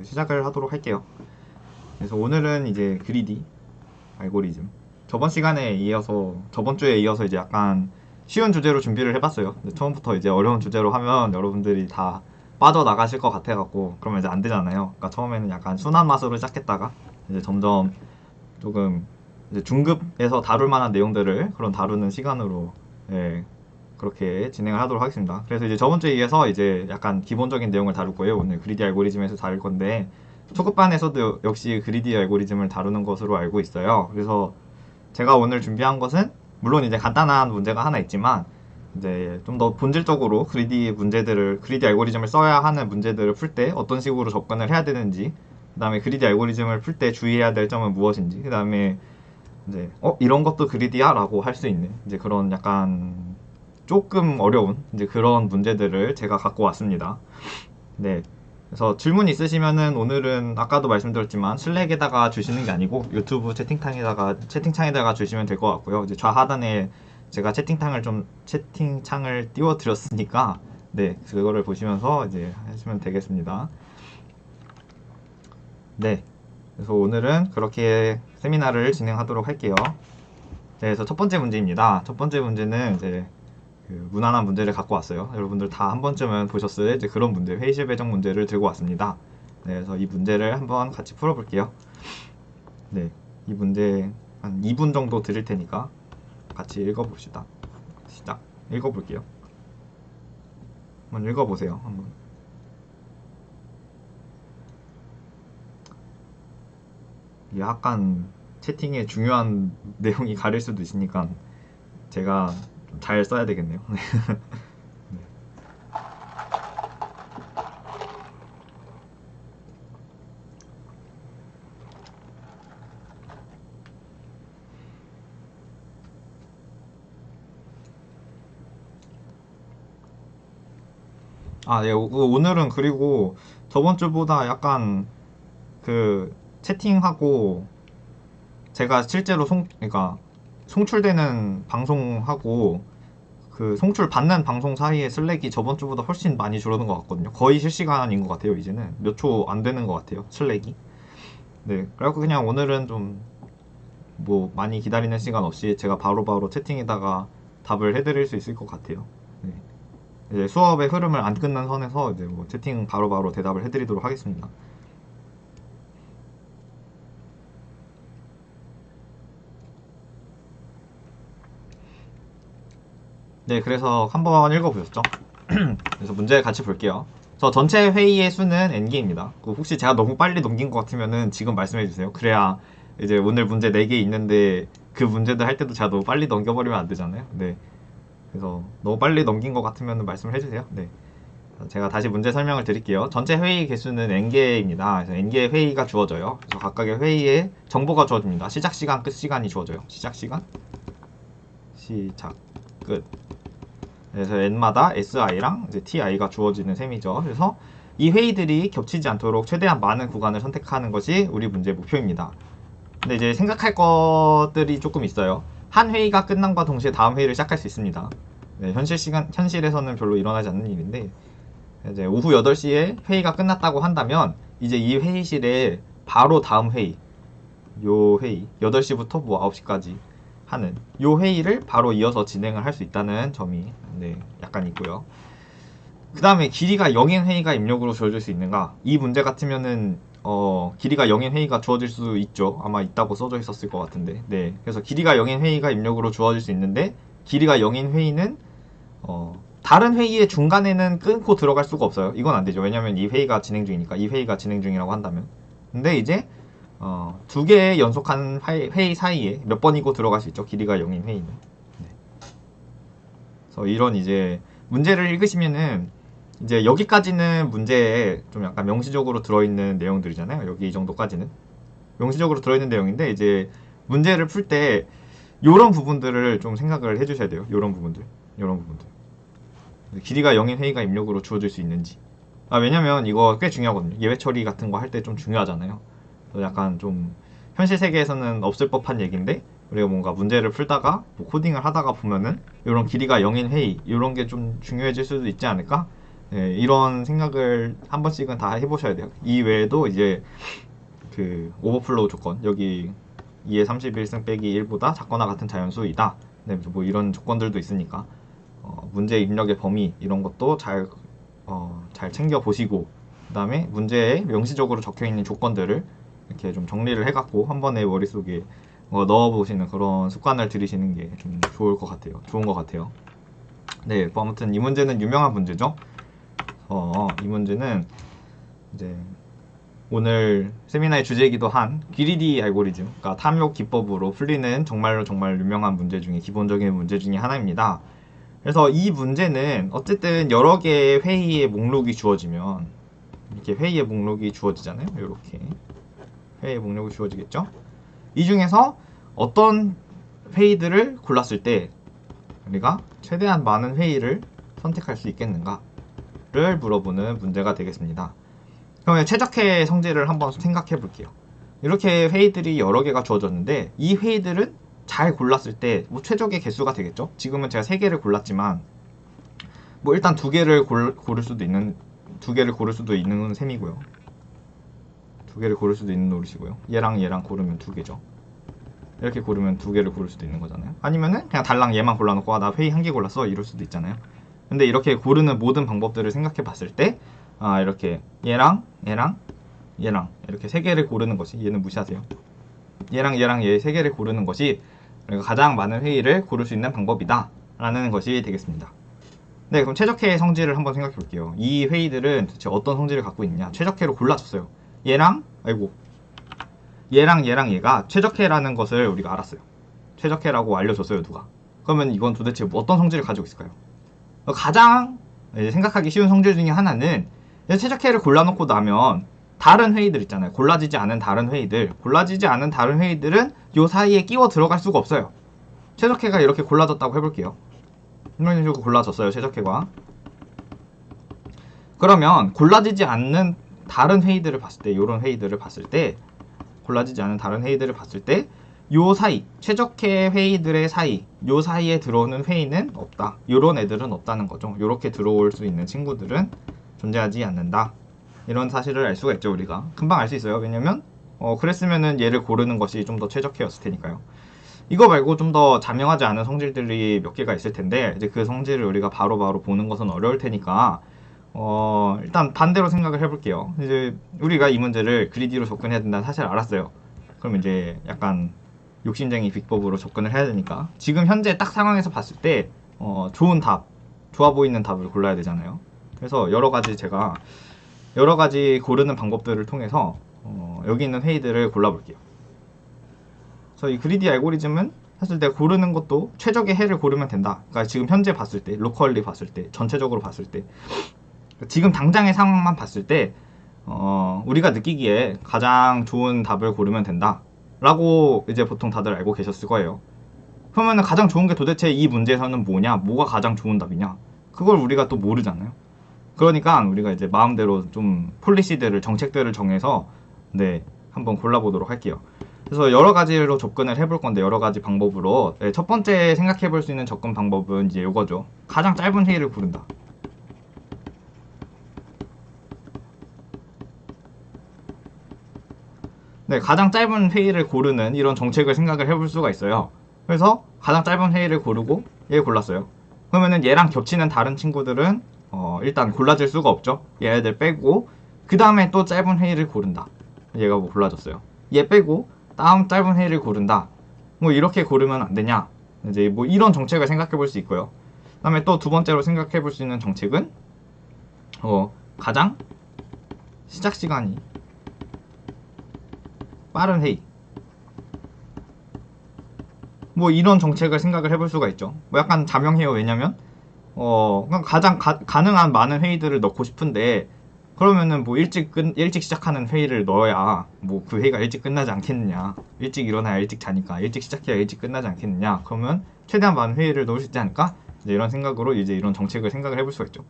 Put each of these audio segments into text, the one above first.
시작을 하도록 할게요. 그래서 오늘은 이제 그리디 알고리즘. 저번 주에 이어서 이제 약간 쉬운 주제로 준비를 해봤어요. 근데 처음부터 이제 어려운 주제로 하면 여러분들이 다 빠져나가실 것 같아갖고, 그러면 이제 안 되잖아요. 그러니까 처음에는 약간 순한 맛으로 시작했다가, 이제 점점 조금 이제 중급에서 다룰 만한 내용들을 그런 다루는 시간으로, 예, 그렇게 진행을 하도록 하겠습니다. 그래서 이제 저번 주에 이어서 이제 약간 기본적인 내용을 다룰 거예요. 오늘 그리디 알고리즘에서 다룰 건데, 초급반에서도 역시 그리디 알고리즘을 다루는 것으로 알고 있어요. 그래서 제가 오늘 준비한 것은 물론 이제 간단한 문제가 하나 있지만, 이제 좀 더 본질적으로 그리디 알고리즘을 써야 하는 문제들을 풀 때 어떤 식으로 접근을 해야 되는지, 그 다음에 그리디 알고리즘을 풀 때 주의해야 될 점은 무엇인지, 그 다음에 이제 이런 것도 그리디야? 라고 할 수 있는 이제 그런 약간 조금 어려운 이제 그런 문제들을 제가 갖고 왔습니다. 네. 그래서 질문 있으시면은 오늘은 아까도 말씀드렸지만 슬랙에다가 주시는 게 아니고 유튜브 채팅창에다가 주시면 될 것 같고요. 이제 좌하단에 제가 채팅창을 띄워 드렸으니까, 네, 그거를 보시면서 이제 하시면 되겠습니다. 네. 그래서 오늘은 그렇게 세미나를 진행하도록 할게요. 네, 그래서 첫 번째 문제입니다. 첫 번째 문제는 이제 무난한 문제를 갖고 왔어요. 여러분들 다 한 번쯤은 보셨을 이제 그런 문제, 회의실 배정 문제를 들고 왔습니다. 네, 그래서 이 문제를 한번 같이 풀어볼게요. 네, 이 문제 한 2분 정도 드릴 테니까 같이 읽어봅시다. 시작. 읽어볼게요. 한번 읽어보세요. 한번. 이게 약간 채팅에 중요한 내용이 가릴 수도 있으니까 제가 좀 잘 써야 되겠네요. 아, 예, 오늘은 그리고 저번 주보다 약간 채팅하고 제가 실제로 그러니까 송출되는 방송하고 송출 받는 방송 사이에 슬랙이 저번 주보다 훨씬 많이 줄어든 것 같거든요. 거의 실시간인 것 같아요. 이제는 몇 초 안 되는 것 같아요. 슬랙이. 네, 그래갖고 그냥 오늘은 좀 뭐 많이 기다리는 시간 없이 제가 바로바로 채팅에다가 답을 해드릴 수 있을 것 같아요. 네. 이제 수업의 흐름을 안 끊는 선에서 이제 뭐 채팅 바로바로 대답을 해드리도록 하겠습니다. 네, 그래서 한번 읽어보셨죠? 그래서 문제 같이 볼게요. 저 전체 회의의 수는 n개입니다. 혹시 제가 너무 빨리 넘긴 것 같으면은 지금 말씀해주세요. 그래야 이제 오늘 문제 4개 있는데 그 문제들 할 때도 제가 너무 빨리 넘겨버리면 안 되잖아요. 네. 그래서 너무 빨리 넘긴 것 같으면 말씀을 해주세요. 네. 제가 다시 문제 설명을 드릴게요. 전체 회의 개수는 n개입니다. 그래서 n개의 회의가 주어져요. 그래서 각각의 회의에 정보가 주어집니다. 시작 시간, 끝 시간이 주어져요. 시작 시간, 시작, 끝. 그래서 n마다 si랑 이제 ti가 주어지는 셈이죠. 그래서 이 회의들이 겹치지 않도록 최대한 많은 구간을 선택하는 것이 우리 문제의 목표입니다. 근데 이제 생각할 것들이 조금 있어요. 한 회의가 끝남과 동시에 다음 회의를 시작할 수 있습니다. 네, 현실에서는 별로 일어나지 않는 일인데, 이제 오후 8시에 회의가 끝났다고 한다면 이제 이 회의실에 바로 다음 회의, 요 회의 8시부터 뭐 9시까지 하는 요 회의를 바로 이어서 진행을 할 수 있다는 점이, 네, 약간 있고요. 그 다음에 길이가 0인 회의가 입력으로 주어질 수 있는가? 이 문제 같으면은 길이가 0인 회의가 주어질 수 있죠. 아마 있다고 써져 있었을 것 같은데. 네, 그래서 길이가 0인 회의가 입력으로 주어질 수 있는데, 길이가 0인 회의는 다른 회의의 중간에는 끊고 들어갈 수가 없어요. 이건 안 되죠. 왜냐면 이 회의가 진행 중이니까. 이 회의가 진행 중이라고 한다면. 근데 이제 2개의 연속한 회의 사이에 몇 번이고 들어갈 수 있죠. 길이가 0인 회의는. 네. 그래서 이런 이제 문제를 읽으시면은 이제 여기까지는 문제에 좀 약간 명시적으로 들어있는 내용들이잖아요. 여기 이 정도까지는 명시적으로 들어있는 내용인데, 이제 문제를 풀 때 요런 부분들을 좀 생각을 해주셔야 돼요. 요런 부분들. 길이가 0인 회의가 입력으로 주어질 수 있는지. 왜냐면 이거 꽤 중요하거든요. 예외 처리 같은 거 할 때 좀 중요하잖아요. 약간 좀 현실 세계에서는 없을 법한 얘기인데, 우리가 뭔가 문제를 풀다가 뭐 코딩을 하다가 보면은 이런 길이가 0인 회의 이런 게 좀 중요해질 수도 있지 않을까 네, 이런 생각을 한 번씩은 다 해보셔야 돼요. 이 외에도 이제 그 오버플로우 조건, 여기 2의 31승 빼기 1보다 작거나 같은 자연수이다. 네, 뭐 이런 조건들도 있으니까 문제 입력의 범위 이런 것도 잘 챙겨 보시고, 그 다음에 문제에 명시적으로 적혀 있는 조건들을 이렇게 좀 정리를 해갖고 한 번에 머릿속에 넣어보시는 그런 습관을 들이시는 게 좀 좋은 것 같아요. 네, 뭐 아무튼 이 문제는 유명한 문제죠. 이 문제는 이제 오늘 세미나의 주제이기도 한 귀리디 알고리즘, 그러니까 탐욕 기법으로 풀리는 정말 유명한 문제 중에 기본적인 문제 중에 하나입니다. 그래서 이 문제는 어쨌든 여러 개의 회의의 목록이 주어지면 이렇게 회의의 목록이 주어지잖아요. 이렇게 회의의 목록이 주어지겠죠. 이 중에서 어떤 회의들을 골랐을 때 우리가 최대한 많은 회의를 선택할 수 있겠는가를 물어보는 문제가 되겠습니다. 그러면 최적의 성질을 한번 생각해 볼게요. 이렇게 회의들이 여러 개가 주어졌는데 이 회의들은 잘 골랐을 때 뭐 최적의 개수가 되겠죠. 지금은 제가 3개를 골랐지만 뭐 일단 2개를 고를 수도 있는 2개를 고를 수도 있는 셈이고요. 2개를 고를 수도 있는 노릇이고요. 얘랑 고르면 2개죠. 이렇게 고르면 2개를 고를 수도 있는 거잖아요. 아니면은 그냥 달랑 얘만 골라놓고 나 회의 1개 골랐어 이럴 수도 있잖아요. 근데 이렇게 고르는 모든 방법들을 생각해 봤을 때 이렇게 얘랑 이렇게 3개를 고르는 것이, 얘는 무시하세요. 얘랑 얘 3개를 고르는 것이 가장 많은 회의를 고를 수 있는 방법이다 라는 것이 되겠습니다. 네, 그럼 최적회의 성질을 한번 생각해 볼게요. 이 회의들은 도대체 어떤 성질을 갖고 있냐. 최적회로 골라줬어요. 얘랑 얘가 최적회라는 것을 우리가 알았어요. 최적회라고 알려줬어요, 누가. 그러면 이건 도대체 어떤 성질을 가지고 있을까요? 가장 생각하기 쉬운 성질 중에 하나는 최적회를 골라놓고 나면 다른 회의들 있잖아요. 골라지지 않은 다른 회의들은 요 사이에 끼워 들어갈 수가 없어요. 최적회가 이렇게 골라졌다고 해볼게요. 이런 식으로 골라졌어요, 최적회가. 그러면 골라지지 않는 다른 회의들을 봤을 때, 요런 회의들을 봤을 때, 골라지지 않은 다른 회의들을 봤을 때, 요 사이, 최적회 회의들의 사이, 요 사이에 들어오는 회의는 없다. 요런 애들은 없다는 거죠. 요렇게 들어올 수 있는 친구들은 존재하지 않는다. 이런 사실을 알 수가 있죠, 우리가. 금방 알 수 있어요. 왜냐면 그랬으면은 얘를 고르는 것이 좀 더 최적회였을 테니까요. 이거 말고 좀 더 자명하지 않은 성질들이 몇 개가 있을 텐데 이제 그 성질을 우리가 바로바로 보는 것은 어려울 테니까 일단 반대로 생각을 해볼게요. 이제 우리가 이 문제를 그리디로 접근해야 된다는 사실을 알았어요. 그럼 이제 약간 욕심쟁이 비법으로 접근을 해야 되니까 지금 현재 딱 상황에서 봤을 때 좋아 보이는 답을 골라야 되잖아요. 그래서 여러 가지 고르는 방법들을 통해서 여기 있는 회의들을 골라볼게요. 그래서 이 그리디 알고리즘은 사실 내가 고르는 것도 최적의 해를 고르면 된다. 그러니까 지금 현재 봤을 때, 로컬리 봤을 때, 전체적으로 봤을 때, 지금 당장의 상황만 봤을 때 우리가 느끼기에 가장 좋은 답을 고르면 된다 라고 이제 보통 다들 알고 계셨을 거예요. 그러면 가장 좋은 게 도대체 이 문제에서는 뭐가 가장 좋은 답이냐, 그걸 우리가 또 모르잖아요. 그러니까 우리가 이제 마음대로 좀 정책들을 정해서 한번 골라보도록 할게요. 그래서 여러 가지로 접근을 해볼 건데, 여러 가지 방법으로 첫 번째 생각해 볼 수 있는 접근 방법은 이제 이거죠. 가장 짧은 회의를 고른다. 가장 짧은 회의를 고르는 이런 정책을 생각을 해볼 수가 있어요. 그래서 가장 짧은 회의를 고르고 얘 골랐어요. 그러면은 얘랑 겹치는 다른 친구들은 일단 골라질 수가 없죠. 얘네들 빼고 그 다음에 또 짧은 회의를 고른다. 얘가 뭐 골라졌어요. 얘 빼고 다음 짧은 회의를 고른다. 뭐 이렇게 고르면 안 되냐. 이제 뭐 이런 정책을 생각해 볼 수 있고요. 그 다음에 또 두 번째로 생각해 볼 수 있는 정책은 가장 시작 시간이 빠른 회의, 뭐 이런 정책을 생각을 해볼 수가 있죠. 뭐 약간 자명해요. 왜냐면 가장 가능한 많은 회의들을 넣고 싶은데, 그러면은 뭐 일찍 시작하는 회의를 넣어야 뭐 그 회의가 일찍 끝나지 않겠느냐. 일찍 일어나야 일찍 자니까 일찍 시작해야 일찍 끝나지 않겠느냐. 그러면 최대한 많은 회의를 넣을 수 있지 않을까? 이제 이런 생각으로 이제 이런 정책을 생각을 해볼 수가 있죠.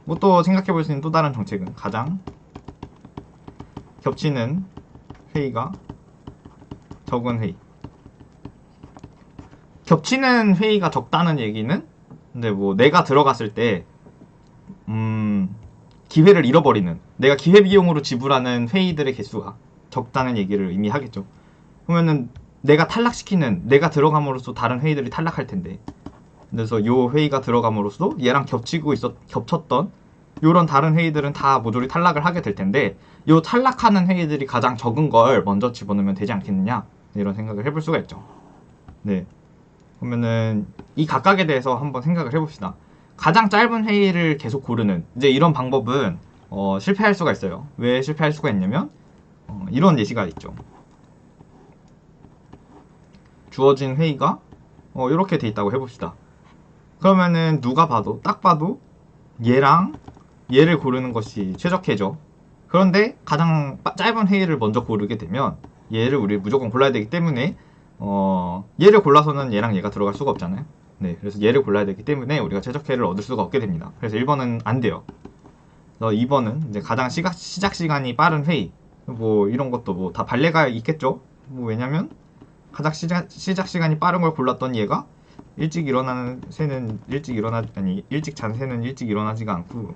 뭐 또 생각해 볼 수 있는 또 다른 정책은 가장 겹치는 회의가 적은 회의. 겹치는 회의가 적다는 얘기는 근데 뭐 내가 들어갔을 때 기회를 잃어버리는, 내가 기회비용으로 지불하는 회의들의 개수가 적다는 얘기를 의미 하겠죠. 그러면은 내가 탈락시키는, 내가 들어감으로써 다른 회의들이 탈락할 텐데, 그래서 요 회의가 들어감으로써 얘랑 겹쳤던 요런 다른 회의들은 다 모조리 탈락을 하게 될 텐데, 요 탈락하는 회의들이 가장 적은 걸 먼저 집어넣으면 되지 않겠느냐, 이런 생각을 해볼 수가 있죠. 네. 그러면은 이 각각에 대해서 한번 생각을 해봅시다. 가장 짧은 회의를 계속 고르는, 이제 이런 방법은 실패할 수가 있어요. 왜 실패할 수가 있냐면 이런 예시가 있죠. 주어진 회의가 이렇게 돼 있다고 해봅시다. 그러면은 누가 봐도, 딱 봐도 얘랑 얘를 고르는 것이 최적해죠. 그런데 가장 짧은 회의를 먼저 고르게 되면 얘를 우리 무조건 골라야 되기 때문에 얘를 골라서는 얘랑 얘가 들어갈 수가 없잖아요. 네, 그래서 얘를 골라야 되기 때문에 우리가 최적회를 얻을 수가 없게 됩니다. 그래서 1번은 안 돼요. 그래서 2번은 이제 가장 시작 시간이 빠른 회의, 뭐 이런 것도 뭐 다 발레가 있겠죠. 뭐 왜냐면 가장 시작 시간이 빠른 걸 골랐던 얘가 일찍 일어나는 새는 일찍 잔 새는 일찍 일어나지가 않고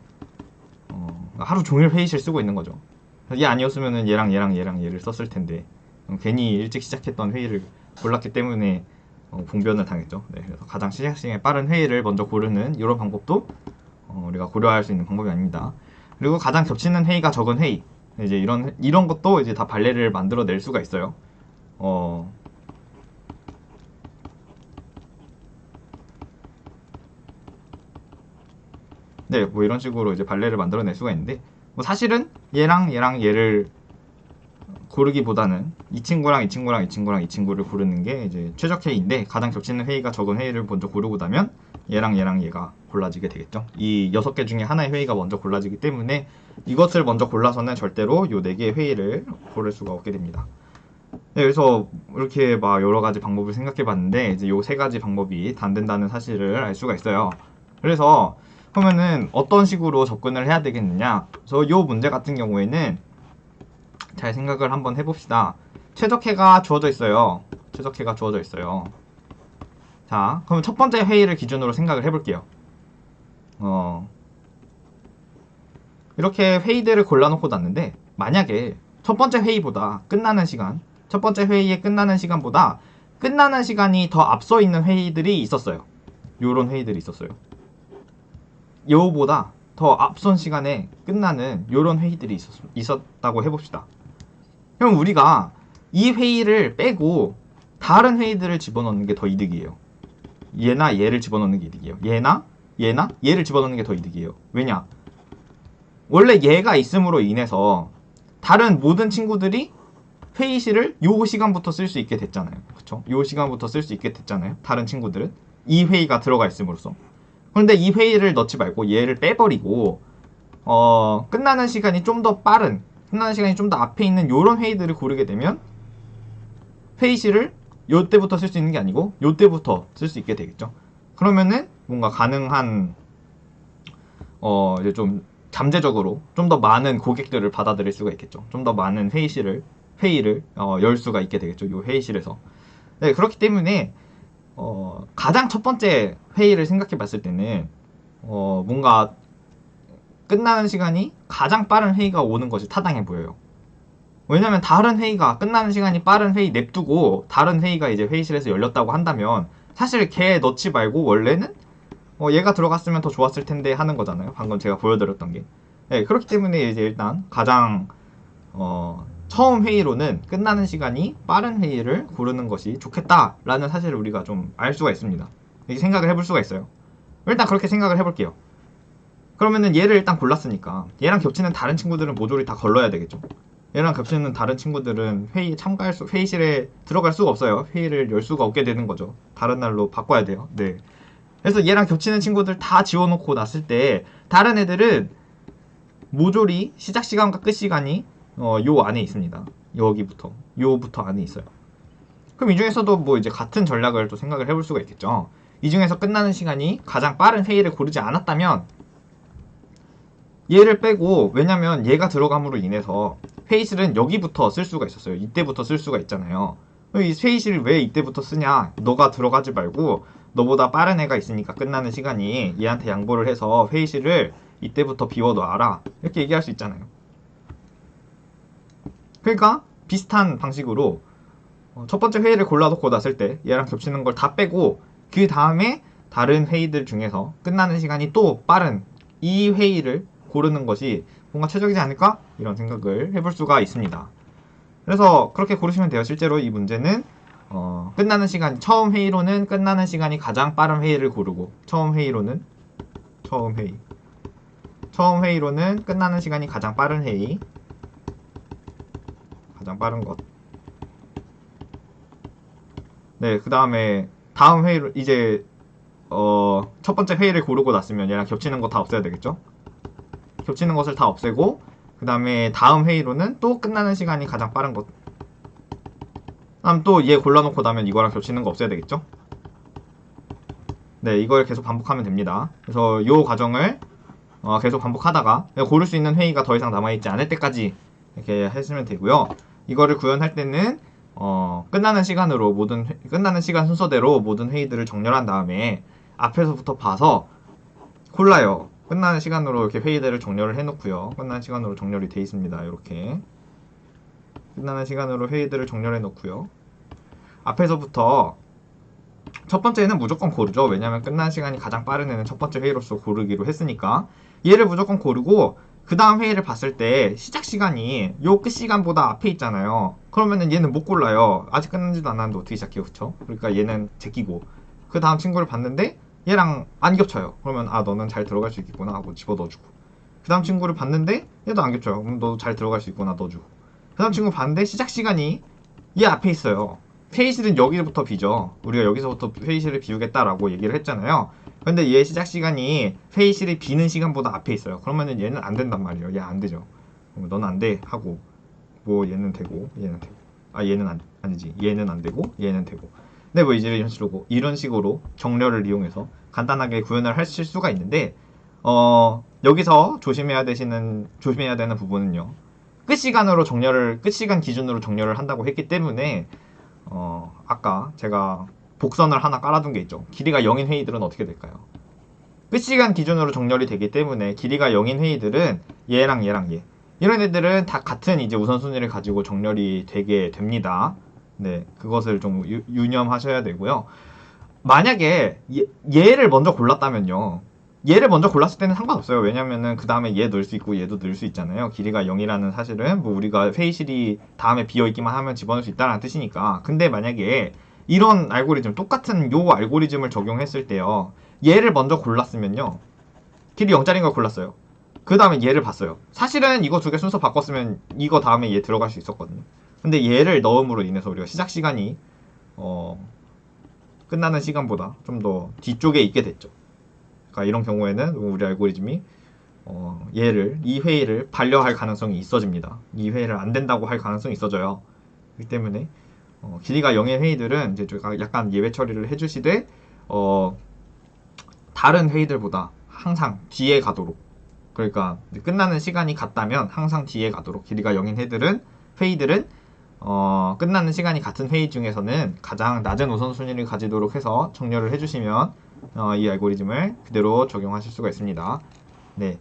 하루 종일 회의실 쓰고 있는 거죠. 얘 아니었으면은 얘랑 얘를 썼을 텐데 괜히 일찍 시작했던 회의를 골랐기 때문에 봉변을 당했죠. 네, 그래서 가장 시작 시간이 빠른 회의를 먼저 고르는 이런 방법도 우리가 고려할 수 있는 방법이 아닙니다. 그리고 가장 겹치는 회의가 적은 회의, 이제 이런 것도 이제 다 발레를 만들어낼 수가 있어요. 네, 뭐 이런 식으로 이제 발레를 만들어낼 수가 있는데, 뭐 사실은 얘랑 얘를 고르기보다는 이 친구랑 이 친구를 고르는 게 이제 최적 회의인데, 가장 겹치는 회의가 적은 회의를 먼저 고르고 나면 얘랑 얘가 골라지게 되겠죠. 이 6개 중에 하나의 회의가 먼저 골라지기 때문에 이것을 먼저 골라서는 절대로 요 4개의 회의를 고를 수가 없게 됩니다. 네, 그래서 이렇게 막 여러 가지 방법을 생각해 봤는데, 이제 요 3가지 방법이 다 안 된다는 사실을 알 수가 있어요. 그래서 그러면은 어떤 식으로 접근을 해야 되겠느냐. 그래서 요 문제 같은 경우에는 잘 생각을 한번 해봅시다. 최적회가 주어져 있어요. 자, 그럼 첫 번째 회의를 기준으로 생각을 해볼게요. 이렇게 회의들을 골라놓고 놨는데, 만약에 첫 번째 회의의 끝나는 시간보다 끝나는 시간이 더 앞서 있는 회의들이 있었어요. 요런 회의들이 있었어요. 요보다 더 앞선 시간에 끝나는 요런 회의들이 있었다고 해봅시다. 그럼 우리가 이 회의를 빼고 다른 회의들을 집어넣는 게 더 이득이에요. 얘나 얘를 집어넣는 게 이득이에요. 얘나 얘를 집어넣는 게 더 이득이에요. 왜냐? 원래 얘가 있음으로 인해서 다른 모든 친구들이 회의실을 요 시간부터 쓸 수 있게 됐잖아요. 그쵸? 요 시간부터 쓸 수 있게 됐잖아요. 다른 친구들은 이 회의가 들어가 있음으로써. 그런데 이 회의를 넣지 말고 얘를 빼버리고 끝나는 시간이 좀 더 앞에 있는 요런 회의들을 고르게 되면 회의실을 요때부터 쓸 수 있는 게 아니고 요때부터 쓸 수 있게 되겠죠. 그러면은 뭔가 가능한 이제 좀 잠재적으로 좀 더 많은 고객들을 받아들일 수가 있겠죠. 좀 더 많은 회의를 열 수가 있게 되겠죠. 요 회의실에서. 네, 그렇기 때문에 가장 첫 번째 회의를 생각해 봤을 때는 뭔가 끝나는 시간이 가장 빠른 회의가 오는 것이 타당해 보여요. 왜냐면 다른 회의가 끝나는 시간이 빠른 회의 냅두고 다른 회의가 이제 회의실에서 열렸다고 한다면 사실 걔 넣지 말고 원래는 얘가 들어갔으면 더 좋았을 텐데 하는 거잖아요. 방금 제가 보여드렸던 게. 네, 그렇기 때문에 이제 일단 가장 처음 회의로는 끝나는 시간이 빠른 회의를 고르는 것이 좋겠다라는 사실을 우리가 좀 알 수가 있습니다. 이렇게 생각을 해볼 수가 있어요. 일단 그렇게 생각을 해볼게요. 그러면은 얘를 일단 골랐으니까 얘랑 겹치는 다른 친구들은 모조리 다 걸러야 되겠죠. 얘랑 겹치는 다른 친구들은 회의실에 들어갈 수가 없어요. 회의를 열 수가 없게 되는 거죠. 다른 날로 바꿔야 돼요. 네. 그래서 얘랑 겹치는 친구들 다 지워놓고 놨을 때 다른 애들은 모조리 시작 시간과 끝 시간이 요 안에 있습니다. 요부터 안에 있어요. 그럼 이 중에서도 뭐 이제 같은 전략을 또 생각을 해볼 수가 있겠죠. 이 중에서 끝나는 시간이 가장 빠른 회의를 고르지 않았다면 얘를 빼고, 왜냐면 얘가 들어감으로 인해서 회의실은 여기부터 쓸 수가 있었어요. 이때부터 쓸 수가 있잖아요. 이 회의실을 왜 이때부터 쓰냐? 너가 들어가지 말고 너보다 빠른 애가 있으니까 끝나는 시간이 얘한테 양보를 해서 회의실을 이때부터 비워놔라 이렇게 얘기할 수 있잖아요. 그러니까 비슷한 방식으로 첫 번째 회의를 골라놓고 났을 때 얘랑 겹치는 걸 다 빼고 그 다음에 다른 회의들 중에서 끝나는 시간이 또 빠른 이 회의를 고르는 것이 뭔가 최적이지 않을까? 이런 생각을 해볼 수가 있습니다. 그래서 그렇게 고르시면 돼요. 실제로 이 문제는 끝나는 시간, 처음 회의로는 끝나는 시간이 가장 빠른 회의를 고르고 처음 회의로는 끝나는 시간이 가장 빠른 회의, 가장 빠른 것. 네, 그 다음에 다음 회의로 이제 첫 번째 회의를 고르고 났으면 얘랑 겹치는 거 다 없애야 되겠죠? 겹치는 것을 다 없애고 그 다음에 다음 회의로는 또 끝나는 시간이 가장 빠른 것. 다음 또 얘 골라놓고 나면 이거랑 겹치는 거 없애야 되겠죠? 네, 이걸 계속 반복하면 됩니다. 그래서 이 과정을 계속 반복하다가 고를 수 있는 회의가 더 이상 남아있지 않을 때까지 이렇게 하시면 되고요. 이거를 구현할 때는 끝나는 시간 순서대로 모든 회의들을 정렬한 다음에 앞에서부터 봐서 골라요. 끝나는 시간으로 이렇게 회의들을 정렬을 해놓고요. 끝나는 시간으로 정렬이 돼 있습니다. 이렇게 끝나는 시간으로 회의들을 정렬해 놓고요. 앞에서부터 첫 번째는 무조건 고르죠. 왜냐하면 끝나는 시간이 가장 빠른 애는 첫 번째 회의로서 고르기로 했으니까 얘를 무조건 고르고 그 다음 회의를 봤을 때 시작 시간이 요 끝 시간보다 앞에 있잖아요. 그러면은 얘는 못 골라요. 아직 끝난지도 않았는데 어떻게 시작해요, 그쵸? 그러니까 얘는 제끼고 그 다음 친구를 봤는데 얘랑 안 겹쳐요. 그러면 너는 잘 들어갈 수 있겠구나 하고 집어 넣어주고 그 다음 친구를 봤는데 얘도 안 겹쳐요. 그럼 너도 잘 들어갈 수 있구나 넣어주고 그 다음 친구 봤는데 시작 시간이 얘 앞에 있어요. 회의실은 여기부터 비죠. 우리가 여기서부터 회의실을 비우겠다라고 얘기를 했잖아요. 근데 얘 시작 시간이 회의실이 비는 시간보다 앞에 있어요. 그러면은 얘는 안 된단 말이에요. 얘 안 되죠. 넌 안 돼 하고 뭐 얘는 되고 얘는 되고 얘는 아니지 얘는 안 되고 얘는 되고. 네, 뭐 이제 이런 식으로 정렬을 이용해서 간단하게 구현을 하실 수가 있는데 여기서 조심해야 되는 부분은요. 끝 시간 기준으로 정렬을 한다고 했기 때문에 아까 제가 복선을 하나 깔아둔 게 있죠. 길이가 0인 회의들은 어떻게 될까요? 끝시간 기준으로 정렬이 되기 때문에 길이가 0인 회의들은 얘랑 얘 이런 애들은 다 같은 이제 우선순위를 가지고 정렬이 되게 됩니다. 네, 그것을 좀 유념하셔야 되고요. 만약에 얘를 먼저 골랐다면요. 얘를 먼저 골랐을 때는 상관없어요. 왜냐면은 그 다음에 얘 넣을 수 있고 얘도 넣을 수 있잖아요. 길이가 0이라는 사실은 뭐 우리가 회의실이 다음에 비어있기만 하면 집어넣을 수 있다는 뜻이니까. 근데 만약에 이런 알고리즘, 똑같은 요 알고리즘을 적용했을 때요. 얘를 먼저 골랐으면요. 길이 0짜리인 걸 골랐어요. 그 다음에 얘를 봤어요. 사실은 이거 두 개 순서 바꿨으면 이거 다음에 얘 들어갈 수 있었거든요. 근데 얘를 넣음으로 인해서 우리가 시작 시간이 끝나는 시간보다 좀 더 뒤쪽에 있게 됐죠. 그러니까 이런 경우에는 우리 알고리즘이 이 회의를 반려할 가능성이 있어집니다. 이 회의를 안 된다고 할 가능성이 있어져요. 그렇기 때문에 길이가 0의 회의들은 이제 약간 예외 처리를 해주시되 다른 회의들보다 항상 뒤에 가도록, 그러니까 끝나는 시간이 같다면 항상 뒤에 가도록, 길이가 0인 회의들은 끝나는 시간이 같은 회의 중에서는 가장 낮은 우선순위를 가지도록 해서 정렬을 해주시면 이 알고리즘을 그대로 적용하실 수가 있습니다. 네,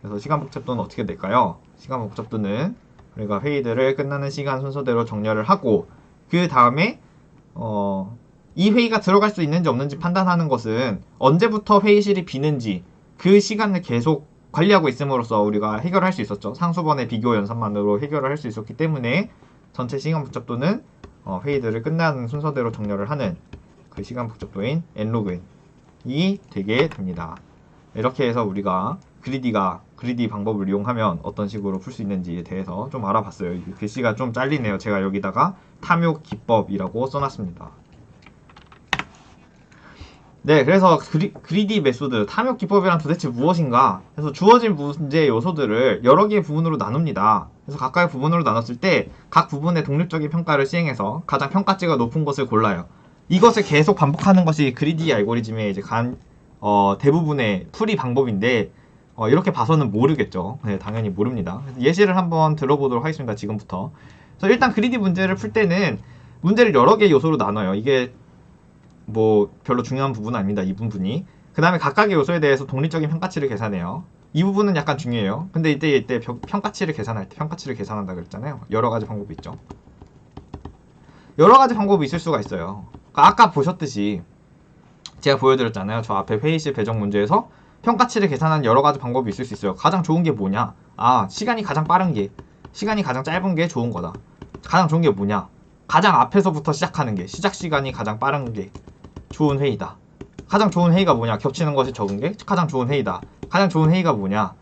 그래서 시간 복잡도는 어떻게 될까요? 시간 복잡도는 우리가 회의들을 끝나는 시간 순서대로 정렬을 하고 그 다음에 이 회의가 들어갈 수 있는지 없는지 판단하는 것은 언제부터 회의실이 비는지 그 시간을 계속 관리하고 있음으로써 우리가 해결할 수 있었죠. 상수번의 비교 연산만으로 해결을 할 수 있었기 때문에 전체 시간 복잡도는 회의들을 끝나는 순서대로 정렬을 하는 그 시간 복잡도인 nlog이 되게 됩니다. 이렇게 해서 우리가 그리디 방법을 이용하면 어떤 식으로 풀 수 있는지에 대해서 좀 알아봤어요. 글씨가 좀 잘리네요. 제가 여기다가 탐욕 기법이라고 써놨습니다. 네, 그래서 그리디 메소드, 탐욕 기법이란 도대체 무엇인가? 그래서 주어진 문제 요소들을 여러 개의 부분으로 나눕니다. 그래서 각각의 부분으로 나눴을 때 각 부분의 독립적인 평가를 시행해서 가장 평가치가 높은 것을 골라요. 이것을 계속 반복하는 것이 그리디 알고리즘의 이제 대부분의 풀이 방법인데 이렇게 봐서는 모르겠죠. 네, 당연히 모릅니다. 예시를 한번 들어보도록 하겠습니다. 지금부터. 그래서 일단 그리디 문제를 풀 때는 문제를 여러 개의 요소로 나눠요. 이게 뭐 별로 중요한 부분은 아닙니다. 이 부분이. 그 다음에 각각의 요소에 대해서 독립적인 평가치를 계산해요. 이 부분은 약간 중요해요. 근데 이때 평가치를 계산할 때 평가치를 계산한다 그랬잖아요. 여러 가지 방법이 있죠. 여러 가지 방법이 있을 수가 있어요. 아까 보셨듯이 제가 보여드렸잖아요. 저 앞에 회의실 배정 문제에서 평가치를 계산하는 여러 가지 방법이 있을 수 있어요. 가장 좋은 게 뭐냐? 시간이 가장 빠른 게, 시간이 가장 짧은 게 좋은 거다. 가장 좋은 게 뭐냐? 가장 앞에서부터 시작하는 게, 시작 시간이 가장 빠른 게 좋은 회의다. 가장 좋은 회의가 뭐냐? 겹치는 것이 적은 게 가장 좋은 회의다. 가장 좋은 회의가 뭐냐?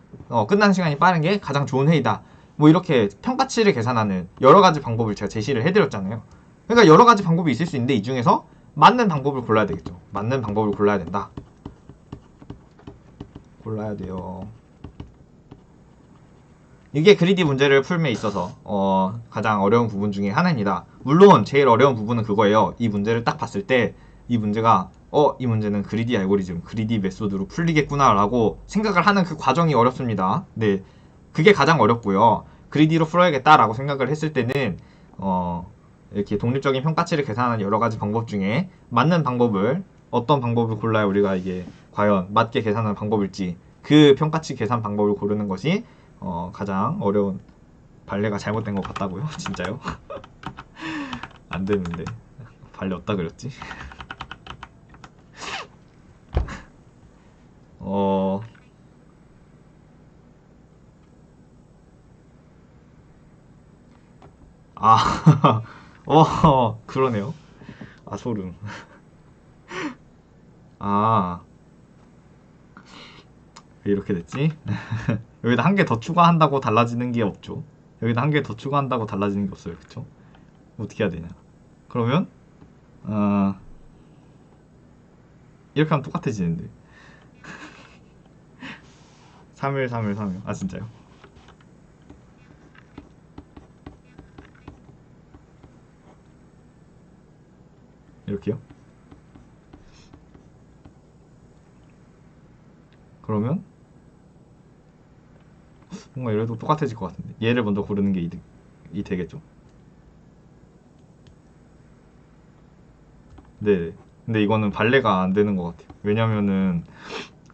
끝나는 시간이 빠른 게 가장 좋은 회의다. 뭐 이렇게 평가치를 계산하는 여러 가지 방법을 제가 제시를 해드렸잖아요. 그러니까 여러 가지 방법이 있을 수 있는데 이 중에서 맞는 방법을 골라야 되겠죠. 맞는 방법을 골라야 된다. 골라야 돼요. 이게 그리디 문제를 풀면 있어서 가장 어려운 부분 중에 하나입니다. 물론 제일 어려운 부분은 그거예요. 이 문제를 딱 봤을 때 이 문제가 이 문제는 그리디 알고리즘, 그리디 메소드로 풀리겠구나 라고 생각을 하는 그 과정이 어렵습니다. 네, 그게 가장 어렵고요. 그리디로 풀어야겠다 라고 생각을 했을 때는 이렇게 독립적인 평가치를 계산하는 여러 가지 방법 중에 맞는 방법을, 어떤 방법을 골라야 우리가 이게 과연 맞게 계산하는 방법일지, 그 평가치 계산 방법을 고르는 것이 가장 어려운. 발레가 잘못된 것 같다고요? 진짜요? 안 되는데 발레 어디다 그렸지? 그러네요. 소름. 왜 이렇게 됐지? 여기다 한 개 더 추가한다고 달라지는 게 없죠. 여기다 한 개 더 추가한다고 달라지는 게 없어요. 그쵸? 어떻게 해야 되냐? 그러면 이렇게 하면 똑같아지는데. 3일 3일 3일. 진짜요? 이렇게요? 그러면 뭔가 이래도 똑같아질 것 같은데. 얘를 먼저 고르는 게 이득이 되겠죠? 네. 근데 이거는 발레가 안 되는 것 같아요. 왜냐면은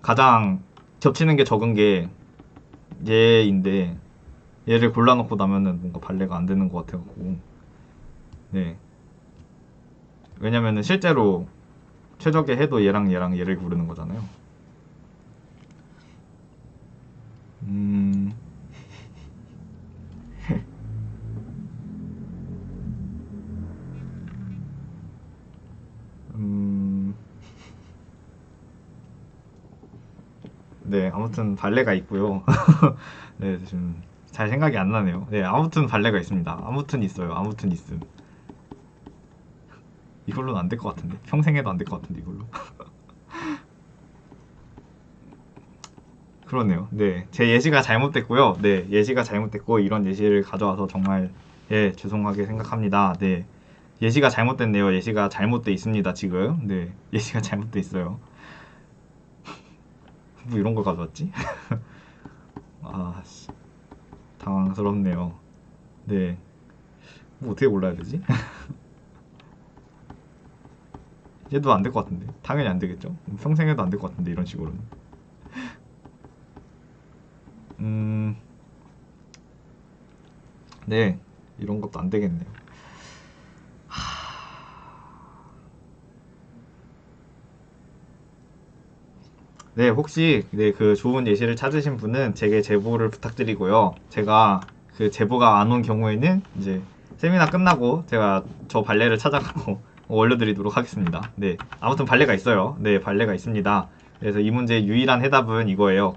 가장 겹치는 게 적은 게 얘인데 얘를 골라놓고 나면은 뭔가 발레가 안 되는 것 같아갖고. 네. 왜냐면은 실제로 최적의 해도 얘랑 얘를 고르는 거잖아요. 네, 아무튼 발레가 있고요. 네, 지금 잘 생각이 안 나네요. 네, 아무튼 발레가 있습니다. 아무튼 있어요. 아무튼 있음. 이걸로는 안 될 것 같은데. 평생 해도 안 될 것 같은데 이걸로. 그러네요. 네, 제 예시가 잘못됐고요. 네, 예시가 잘못됐고 이런 예시를 가져와서 정말 죄송하게 생각합니다. 네, 예시가 잘못됐네요. 예시가 잘못돼 있습니다. 지금. 네, 예시가 잘못돼 있어요. 뭐 이런 걸 가져왔지? 당황스럽네요. 네, 뭐 어떻게 골라야 되지? 얘도 안 될 것 같은데. 당연히 안 되겠죠? 평생 해도 안 될 것 같은데 이런 식으로는. 네, 이런 것도 안 되겠네요. 네, 혹시 그 좋은 예시를 찾으신 분은 제게 제보를 부탁드리고요. 제가 그 제보가 안 온 경우에는 이제 세미나 끝나고 제가 저 발레를 찾아가고 올려드리도록 하겠습니다. 네, 아무튼 발레가 있어요. 네, 발레가 있습니다. 그래서 이 문제의 유일한 해답은 이거예요.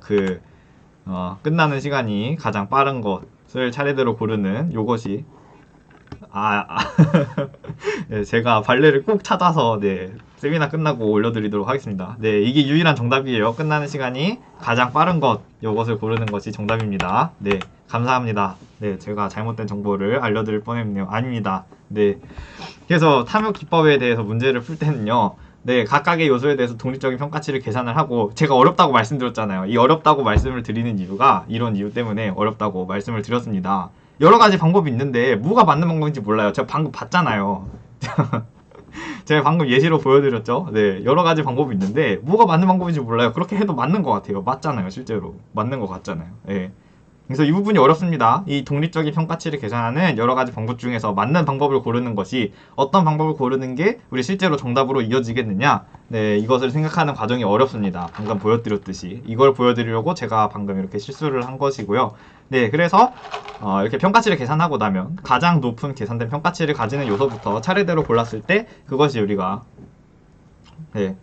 끝나는 시간이 가장 빠른 것을 차례대로 고르는 요것이 네, 제가 발레를 꼭 찾아서 세미나 끝나고 올려드리도록 하겠습니다. 네, 이게 유일한 정답이에요. 끝나는 시간이 가장 빠른 것, 요것을 고르는 것이 정답입니다. 네, 감사합니다. 네, 제가 잘못된 정보를 알려드릴 뻔했네요. 아닙니다. 네, 그래서 탐욕 기법에 대해서 문제를 풀 때는요, 네, 각각의 요소에 대해서 독립적인 평가치를 계산을 하고, 제가 어렵다고 말씀드렸잖아요. 이 어렵다고 말씀을 드리는 이유가 이런 이유 때문에 어렵다고 말씀을 드렸습니다. 여러 가지 방법이 있는데 뭐가 맞는 방법인지 몰라요. 제가 방금 봤잖아요. 제가 방금 예시로 보여드렸죠. 네, 여러 가지 방법이 있는데 뭐가 맞는 방법인지 몰라요. 그렇게 해도 맞는 것 같아요. 맞잖아요, 실제로 맞는 것 같잖아요. 네. 그래서 이 부분이 어렵습니다. 이 독립적인 평가치를 계산하는 여러 가지 방법 중에서 맞는 방법을 고르는 것이 어떤 방법을 고르는 게 우리 실제로 정답으로 이어지겠느냐, 네, 이것을 생각하는 과정이 어렵습니다. 방금 보여드렸듯이 이걸 보여드리려고 제가 방금 이렇게 실수를 한 것이고요. 네, 그래서 이렇게 평가치를 계산하고 나면 가장 높은 계산된 평가치를 가지는 요소부터 차례대로 골랐을 때 그것이 우리가 네,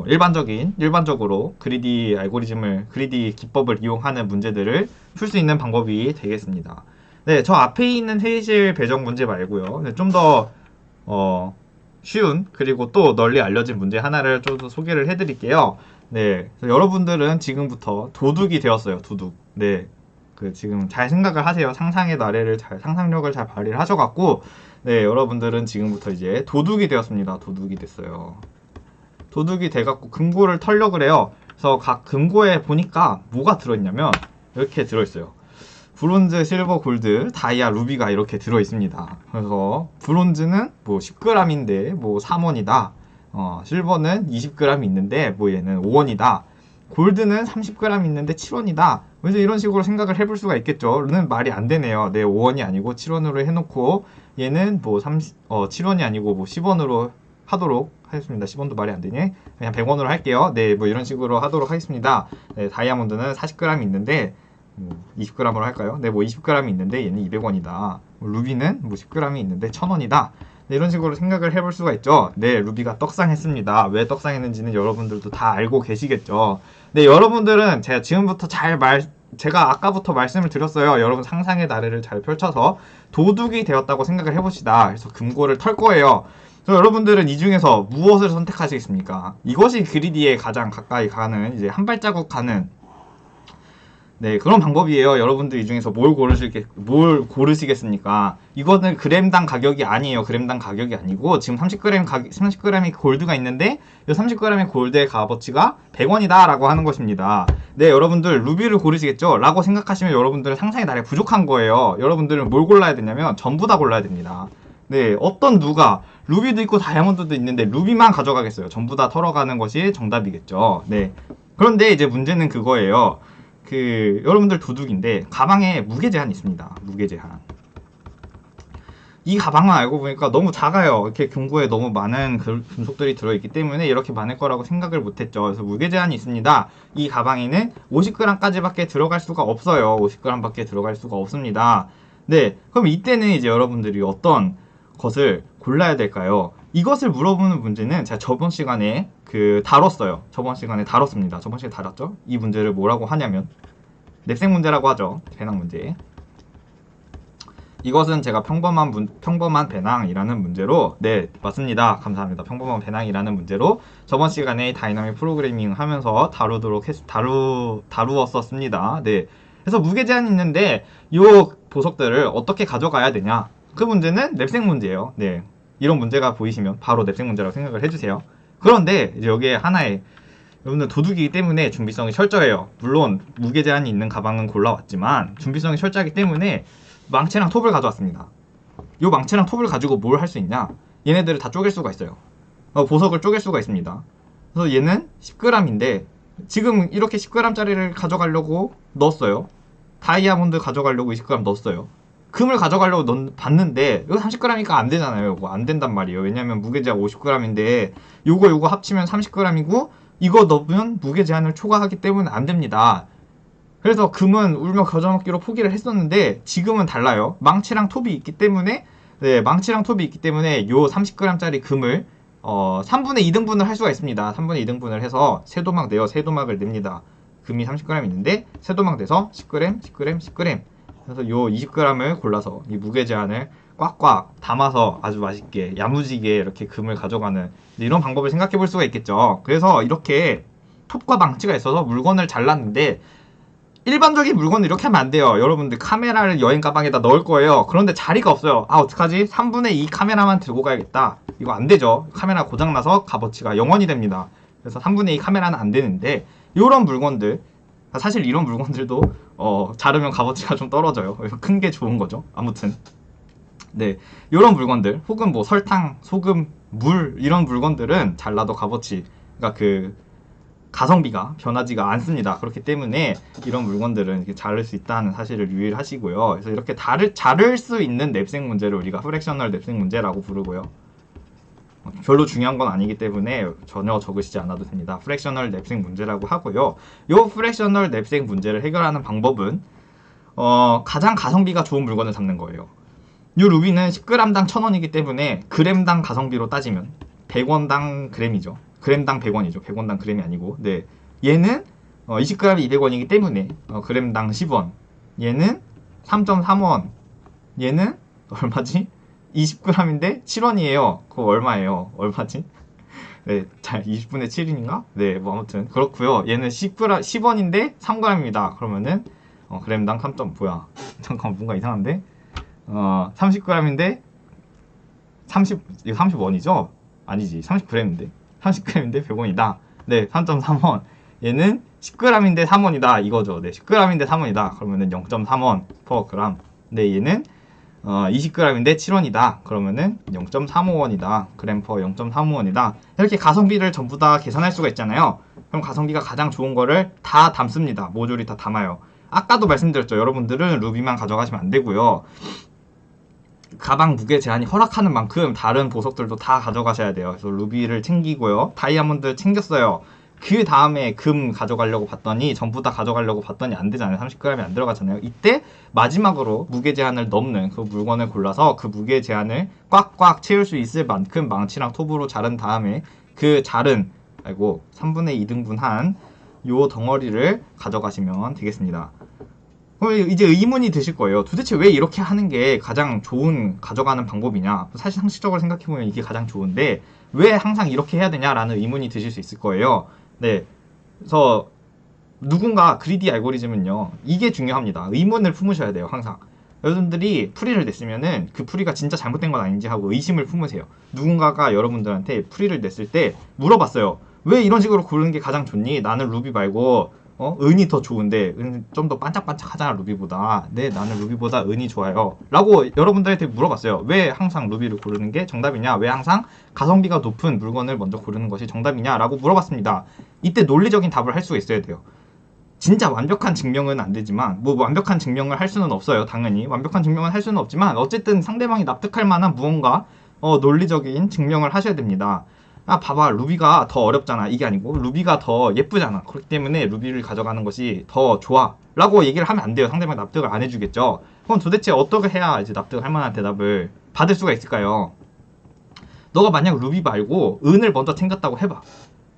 일반적으로 그리디 기법을 이용하는 문제들을 풀 수 있는 방법이 되겠습니다. 네, 저 앞에 있는 회의실 배정 문제 말고요. 네, 좀 더 쉬운 그리고 또 널리 알려진 문제 하나를 좀 더 소개를 해드릴게요. 네, 여러분들은 지금부터 도둑이 되었어요. 도둑. 네, 지금 잘 생각을 하세요. 상상력을 잘 발휘를 하셔갖고, 네, 여러분들은 지금부터 이제 도둑이 되었습니다. 도둑이 됐어요. 도둑이 돼갖고 금고를 털려고 그래요. 그래서 각 금고에 보니까 뭐가 들어있냐면 이렇게 들어있어요. 브론즈, 실버, 골드, 다이아, 루비가 이렇게 들어있습니다. 그래서 브론즈는 뭐 10g인데 뭐 3원이다. 실버는 20g 있는데 뭐 얘는 5원이다. 골드는 30g 있는데 7원이다. 그래서 이런 식으로 생각을 해볼 수가 있겠죠. 는 말이 안 되네요. 네, 5원이 아니고 7원으로 해놓고 얘는 뭐 7원이 아니고 뭐 10원으로 하도록 하겠습니다. 10원도 말이 안 되네. 그냥 100원으로 할게요. 네, 뭐 이런 식으로 하도록 하겠습니다. 네, 다이아몬드는 40g 있는데 20g으로 할까요? 네, 뭐 20g 있는데 얘는 200원이다. 루비는 뭐 10g이 있는데 1000원이다. 네, 이런 식으로 생각을 해볼 수가 있죠. 네, 루비가 떡상했습니다. 왜 떡상했는지는 여러분들도 다 알고 계시겠죠. 네, 여러분들은 제가 아까부터 말씀을 드렸어요. 여러분 상상의 나래를 잘 펼쳐서 도둑이 되었다고 생각을 해봅시다. 그래서 금고를 털 거예요. 그래서 여러분들은 이 중에서 무엇을 선택하시겠습니까? 이것이 그리디에 가장 가까이 가는, 이제 한 발자국 가는, 네, 그런 방법이에요. 여러분들 이 중에서 뭘 고르시겠습니까? 이거는 그램당 가격이 아니에요. 그램당 가격이 아니고, 지금 30g의 골드가 있는데, 이 30g의 골드의 값어치가 100원이다 라고 하는 것입니다. 네, 여러분들 루비를 고르시겠죠? 라고 생각하시면 여러분들은 상상의 나래 부족한 거예요. 여러분들은 뭘 골라야 되냐면 전부 다 골라야 됩니다. 네, 누가 루비도 있고 다이아몬드도 있는데 루비만 가져가겠어요. 전부 다 털어가는 것이 정답이겠죠. 네. 그런데 이제 문제는 그거예요. 여러분들 도둑인데 가방에 무게 제한이 있습니다. 무게 제한. 이 가방은 알고 보니까 너무 작아요. 이렇게 금고에 너무 많은 금속들이 들어있기 때문에 이렇게 많을 거라고 생각을 못했죠. 그래서 무게 제한이 있습니다. 이 가방에는 50g까지밖에 들어갈 수가 없어요. 50g밖에 들어갈 수가 없습니다. 네, 그럼 이때는 이제 여러분들이 어떤 것을 골라야 될까요? 이것을 물어보는 문제는 제가 저번 시간에 다뤘어요. 저번 시간에 다뤘습니다. 저번 시간에 다뤘죠? 이 문제를 뭐라고 하냐면 냅생 문제라고 하죠. 배낭 문제. 이것은 제가 평범한 배낭이라는 문제로, 네, 맞습니다. 감사합니다. 평범한 배낭이라는 문제로 저번 시간에 다이나믹 프로그래밍 하면서 다루었었습니다. 네. 그래서 무게 제한이 있는데 이 보석들을 어떻게 가져가야 되냐? 그 문제는 냅생 문제예요. 네. 이런 문제가 보이시면 바로 냅생 문제라고 생각을 해주세요. 그런데 이제 여기에 하나의, 여러분들 도둑이기 때문에 준비성이 철저해요. 물론 무게 제한이 있는 가방은 골라왔지만 준비성이 철저하기 때문에 망치랑 톱을 가져왔습니다. 이 망치랑 톱을 가지고 뭘 할 수 있냐? 얘네들을 다 쪼갤 수가 있어요. 보석을 쪼갤 수가 있습니다. 그래서 얘는 10g인데 지금 이렇게 10g짜리를 가져가려고 넣었어요. 다이아몬드 가져가려고 20g 넣었어요. 금을 가져가려고 봤는데 이거 30g이니까 안 되잖아요. 이거 안 된단 말이에요. 왜냐면 무게 제한 50g인데 요거 합치면 30g이고 이거 넣으면 무게 제한을 초과하기 때문에 안 됩니다. 그래서 금은 울며 겨자 먹기로 포기를 했었는데 지금은 달라요. 망치랑 톱이 있기 때문에, 네, 망치랑 톱이 있기 때문에 요 30g짜리 금을 3분의 2등분을 할 수가 있습니다. 3분의 2등분을 해서 세도막 내요. 세도막을 냅니다. 금이 30g 있는데 세도막 내서 10g, 10g, 10g. 그래서 요 20g을 골라서 이 무게 제한을 꽉꽉 담아서 아주 맛있게 야무지게 이렇게 금을 가져가는 이런 방법을 생각해 볼 수가 있겠죠. 그래서 이렇게 톱과 망치가 있어서 물건을 잘랐는데 일반적인 물건을 이렇게 하면 안 돼요. 여러분들 카메라를 여행 가방에다 넣을 거예요. 그런데 자리가 없어요. 아, 어떡하지? 3분의 2 카메라만 들고 가야겠다. 이거 안 되죠. 카메라 고장나서 값어치가 0원이 됩니다. 그래서 3분의 2 카메라는 안 되는데 이런 물건들, 사실 이런 물건들도 자르면 값어치가 좀 떨어져요. 큰 게 좋은 거죠. 아무튼 네, 이런 물건들 혹은 뭐 설탕, 소금 물 이런 물건들은 잘라도 값어치, 그러니까 그 가성비가 변하지가 않습니다. 그렇기 때문에 이런 물건들은 이렇게 자를 수 있다는 사실을 유의하시고요. 그래서 이렇게 자를 수 있는 냅생 문제를 우리가 프랙셔널 냅생 문제라고 부르고요. 별로 중요한 건 아니기 때문에 전혀 적으시지 않아도 됩니다. 프랙셔널 냅생 문제라고 하고요. 이 프랙셔널 냅생 문제를 해결하는 방법은 가장 가성비가 좋은 물건을 잡는 거예요. 이 루비는 10g당 1000원이기 때문에 그램당 가성비로 따지면 100원당 그램이죠. 그램당 100원이죠. 100원당 그램이 아니고. 네. 얘는 20g이 200원이기 때문에 그램당 10원. 얘는 3.3원. 얘는 얼마지? 20g인데 7원이에요. 그거 얼마예요? 얼마지? 네, 자, 20분의 7인가? 네, 뭐 아무튼 그렇고요. 얘는 10원인데 3g입니다. 그러면은 그램당 3. 뭐야? 잠깐 뭔가 이상한데? 30g인데 이거 30원이죠? 아니지, 30g인데 30g인데 100원이다. 네, 3.3원. 얘는 10g인데 3원이다 이거죠. 네, 10g인데 3원이다. 그러면은 0.3원 per gram. 네, 얘는 20g인데 7원이다. 그러면은 0.35원이다. 그램 퍼 0.35원이다. 이렇게 가성비를 전부 다 계산할 수가 있잖아요. 그럼 가성비가 가장 좋은 거를 다 담습니다. 모듈이 다 담아요. 아까도 말씀드렸죠. 여러분들은 루비만 가져가시면 안 되고요. 가방 무게 제한이 허락하는 만큼 다른 보석들도 다 가져가셔야 돼요. 그래서 루비를 챙기고요. 다이아몬드 챙겼어요. 그 다음에 금 가져가려고 봤더니 전부 다 가져가려고 봤더니 안 되잖아요. 30g이 안 들어가잖아요. 이때 마지막으로 무게 제한을 넘는 그 물건을 골라서 그 무게 제한을 꽉꽉 채울 수 있을 만큼 망치랑 톱으로 자른 다음에 그 자른 3분의 2등분한 요 덩어리를 가져가시면 되겠습니다. 그럼 이제 의문이 드실 거예요. 도대체 왜 이렇게 하는 게 가장 좋은 가져가는 방법이냐? 사실 상식적으로 생각해보면 이게 가장 좋은데 왜 항상 이렇게 해야 되냐라는 의문이 드실 수 있을 거예요. 네, 그래서 누군가 그리디 알고리즘은요, 이게 중요합니다. 의문을 품으셔야 돼요. 항상 여러분들이 풀이를 냈으면은 그 풀이가 진짜 잘못된 건 아닌지 하고 의심을 품으세요. 누군가가 여러분들한테 풀이를 냈을 때 물어봤어요. 왜 이런 식으로 고르는 게 가장 좋니? 나는 루비 말고 은이 더 좋은데, 은 좀 더 반짝반짝하잖아 루비보다. 네, 나는 루비보다 은이 좋아요 라고 여러분들한테 물어봤어요. 왜 항상 루비를 고르는 게 정답이냐, 왜 항상 가성비가 높은 물건을 먼저 고르는 것이 정답이냐 라고 물어봤습니다. 이때 논리적인 답을 할 수가 있어야 돼요. 진짜 완벽한 증명은 안 되지만, 뭐 완벽한 증명을 할 수는 없어요. 당연히 완벽한 증명은 할 수는 없지만 어쨌든 상대방이 납득할 만한 무언가 논리적인 증명을 하셔야 됩니다. 아, 봐봐, 루비가 더 어렵잖아. 이게 아니고 루비가 더 예쁘잖아. 그렇기 때문에 루비를 가져가는 것이 더 좋아 라고 얘기를 하면 안 돼요. 상대방이 납득을 안 해주겠죠. 그럼 도대체 어떻게 해야 이제 납득을 할 만한 대답을 받을 수가 있을까요? 너가 만약 루비 말고 은을 먼저 챙겼다고 해봐.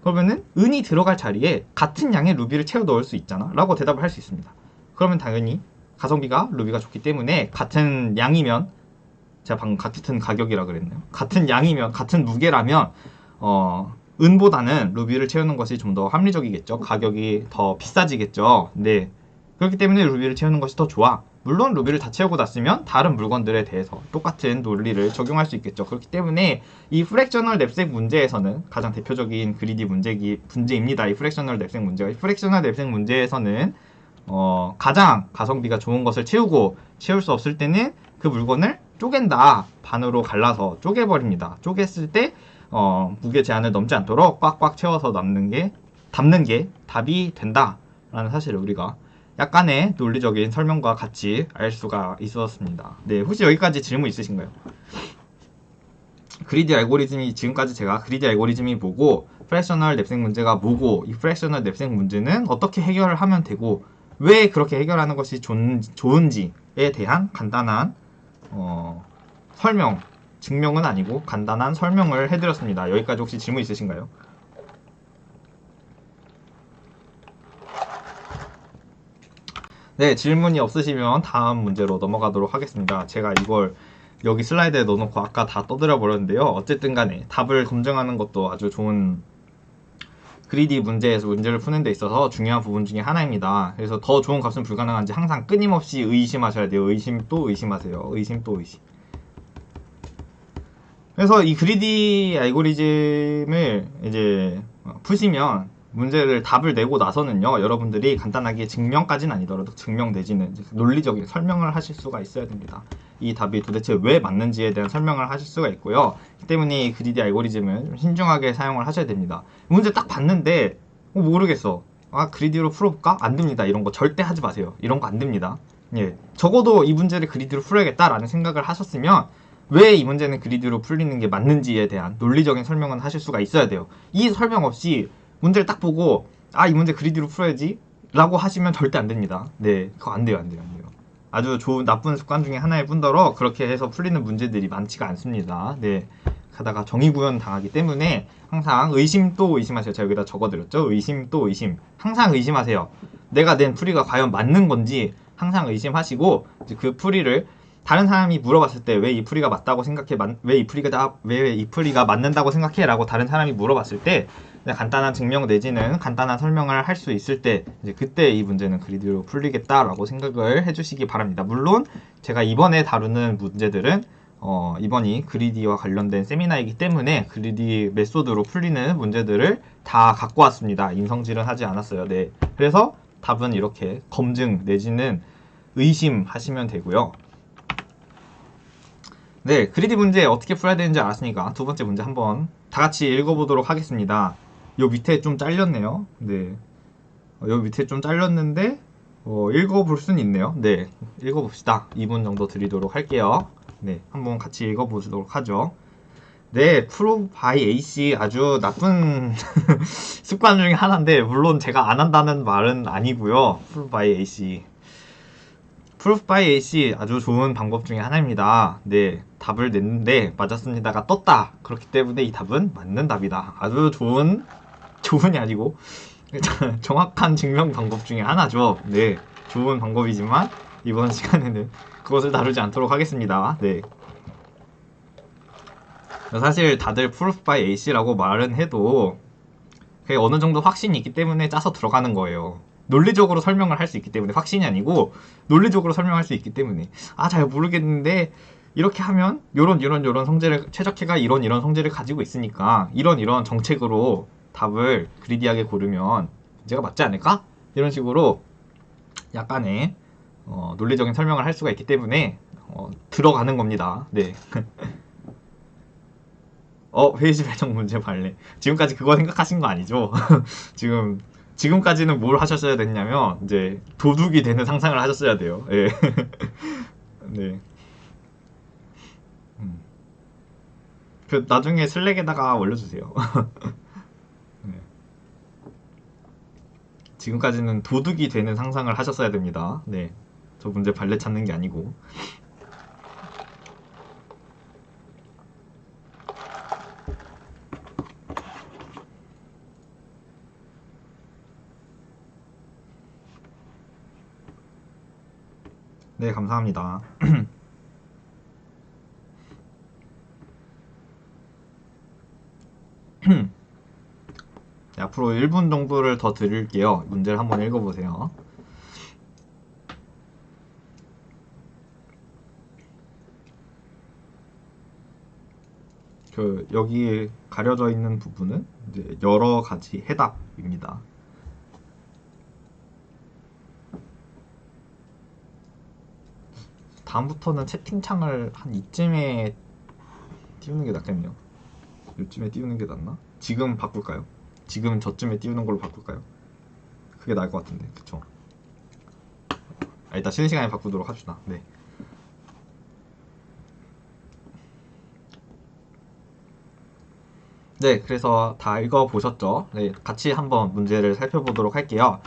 그러면은 은이 들어갈 자리에 같은 양의 루비를 채워 넣을 수 있잖아 라고 대답을 할 수 있습니다. 그러면 당연히 가성비가 루비가 좋기 때문에 같은 양이면, 제가 방금 같은 가격이라 그랬네요. 같은 양이면, 같은 무게라면 은보다는 루비를 채우는 것이 좀 더 합리적이겠죠. 가격이 더 비싸지겠죠. 네, 그렇기 때문에 루비를 채우는 것이 더 좋아. 물론 루비를 다 채우고 났으면 다른 물건들에 대해서 똑같은 논리를 적용할 수 있겠죠. 그렇기 때문에 이 프랙셔널 냅색 문제에서는 가장 대표적인 그리디 문제입니다. 이 프랙셔널 냅색 문제가. 이 프랙셔널 냅색 문제에서는 가장 가성비가 좋은 것을 채우고, 채울 수 없을 때는 그 물건을 쪼갠다. 반으로 갈라서 쪼개버립니다. 쪼갰을 때 무게 제한을 넘지 않도록 꽉꽉 채워서 담는 게 답이 된다라는 사실을 우리가 약간의 논리적인 설명과 같이 알 수가 있었습니다. 네, 혹시 여기까지 질문 있으신가요? 그리디 알고리즘이, 지금까지 제가 그리디 알고리즘이 뭐고 프랙셔널 냅색 문제가 뭐고, 이 프랙셔널 냅색 문제는 어떻게 해결을 하면 되고 왜 그렇게 해결하는 것이 좋은지에 대한 간단한 설명, 증명은 아니고 간단한 설명을 해드렸습니다. 여기까지 혹시 질문 있으신가요? 네, 질문이 없으시면 다음 문제로 넘어가도록 하겠습니다. 제가 이걸 여기 슬라이드에 넣어놓고 아까 다 떠들어 버렸는데요. 어쨌든 간에 답을 검증하는 것도 아주 좋은 그리디 문제에서 문제를 푸는 데 있어서 중요한 부분 중에 하나입니다. 그래서 더 좋은 값은 불가능한지 항상 끊임없이 의심하셔야 돼요. 의심 또 의심하세요. 의심 또 의심. 그래서 이 그리디 알고리즘을 이제 푸시면 문제를 답을 내고 나서는요, 여러분들이 간단하게 증명까지는 아니더라도 증명 내지는 논리적인 설명을 하실 수가 있어야 됩니다. 이 답이 도대체 왜 맞는지에 대한 설명을 하실 수가 있고요. 이 때문에 이 그리디 알고리즘은 좀 신중하게 사용을 하셔야 됩니다. 문제 딱 봤는데 모르겠어. 아, 그리디로 풀어볼까? 안 됩니다. 이런 거 절대 하지 마세요. 이런 거 안 됩니다. 예, 적어도 이 문제를 그리디로 풀어야겠다라는 생각을 하셨으면 왜 이 문제는 그리디로 풀리는 게 맞는지에 대한 논리적인 설명은 하실 수가 있어야 돼요. 이 설명 없이 문제를 딱 보고 아, 이 문제 그리디로 풀어야지 라고 하시면 절대 안 됩니다. 네, 그거 안 돼요, 안 돼요, 안 돼요. 아주 좋은 나쁜 습관 중에 하나일 뿐더러 그렇게 해서 풀리는 문제들이 많지가 않습니다. 네, 가다가 정의구현 당하기 때문에 항상 의심 또 의심하세요. 제가 여기다 적어드렸죠. 의심 또 의심. 항상 의심하세요. 내가 낸 풀이가 과연 맞는 건지 항상 의심하시고 이제 그 풀이를 다른 사람이 물어봤을 때 왜 이 풀이가 맞다고 생각해? 왜 이 풀이가 맞는다고 생각해? 라고 다른 사람이 물어봤을 때 간단한 증명 내지는 간단한 설명을 할 수 있을 때 이제 그때 이 문제는 그리디로 풀리겠다라고 생각을 해주시기 바랍니다. 물론 제가 이번에 다루는 문제들은 이번이 그리디와 관련된 세미나이기 때문에 그리디 메소드로 풀리는 문제들을 다 갖고 왔습니다. 인성질은 하지 않았어요. 네, 그래서 답은 이렇게 검증 내지는 의심하시면 되고요. 네, 그리디 문제 어떻게 풀어야 되는지 알았으니까 두 번째 문제 한번 다 같이 읽어보도록 하겠습니다. 요 밑에 좀 잘렸네요. 네, 요 밑에 좀 잘렸는데 읽어볼 수는 있네요. 네, 읽어봅시다. 2분 정도 드리도록 할게요. 네, 한번 같이 읽어보도록 하죠. 네, 프로브 바이 AC 아주 나쁜 습관 중에 하나인데 물론 제가 안 한다는 말은 아니고요. 프로브 바이 AC 프루프 바이 AC 아주 좋은 방법 중에 하나입니다. 네, 답을 냈는데 맞았습니다가 떴다. 그렇기 때문에 이 답은 맞는 답이다. 아주 좋은이 아니고 정확한 증명 방법 중에 하나죠. 네, 좋은 방법이지만 이번 시간에는 그것을 다루지 않도록 하겠습니다. 네, 사실 다들 프루프 바이 AC라고 말은 해도 그게 어느 정도 확신이 있기 때문에 짜서 들어가는 거예요. 논리적으로 설명을 할 수 있기 때문에 확신이 아니고 논리적으로 설명할 수 있기 때문에 잘 모르겠는데 이렇게 하면 요런 성질을 최적해가 이런 성질을 가지고 있으니까 이런 정책으로 답을 그리디하게 고르면 문제가 맞지 않을까? 이런 식으로 약간의 논리적인 설명을 할 수가 있기 때문에 들어가는 겁니다. 네. 페이지 배정 문제 발레. 지금까지 그거 생각하신 거 아니죠? 지금까지는 뭘 하셨어야 됐냐면, 이제, 도둑이 되는 상상을 하셨어야 돼요. 예. 네. 그, 나중에 슬랙에다가 올려주세요. 네. 지금까지는 도둑이 되는 상상을 하셨어야 됩니다. 네. 저 문제 발레 찾는 게 아니고. 네, 감사합니다. 네, 앞으로 1분 정도를 더 드릴게요. 문제를 한번 읽어보세요. 여기 가려져 있는 부분은 이제 여러 가지 해답입니다. 다음부터는 채팅창을 한 이쯤에 띄우는 게 낫겠네요. 이쯤에 띄우는 게 낫나? 지금 바꿀까요? 지금 저쯤에 띄우는 걸로 바꿀까요? 그게 나을 것 같은데, 그쵸? 일단 쉬는 시간에 바꾸도록 합시다. 네. 네, 그래서 다 읽어보셨죠? 네, 같이 한번 문제를 살펴보도록 할게요.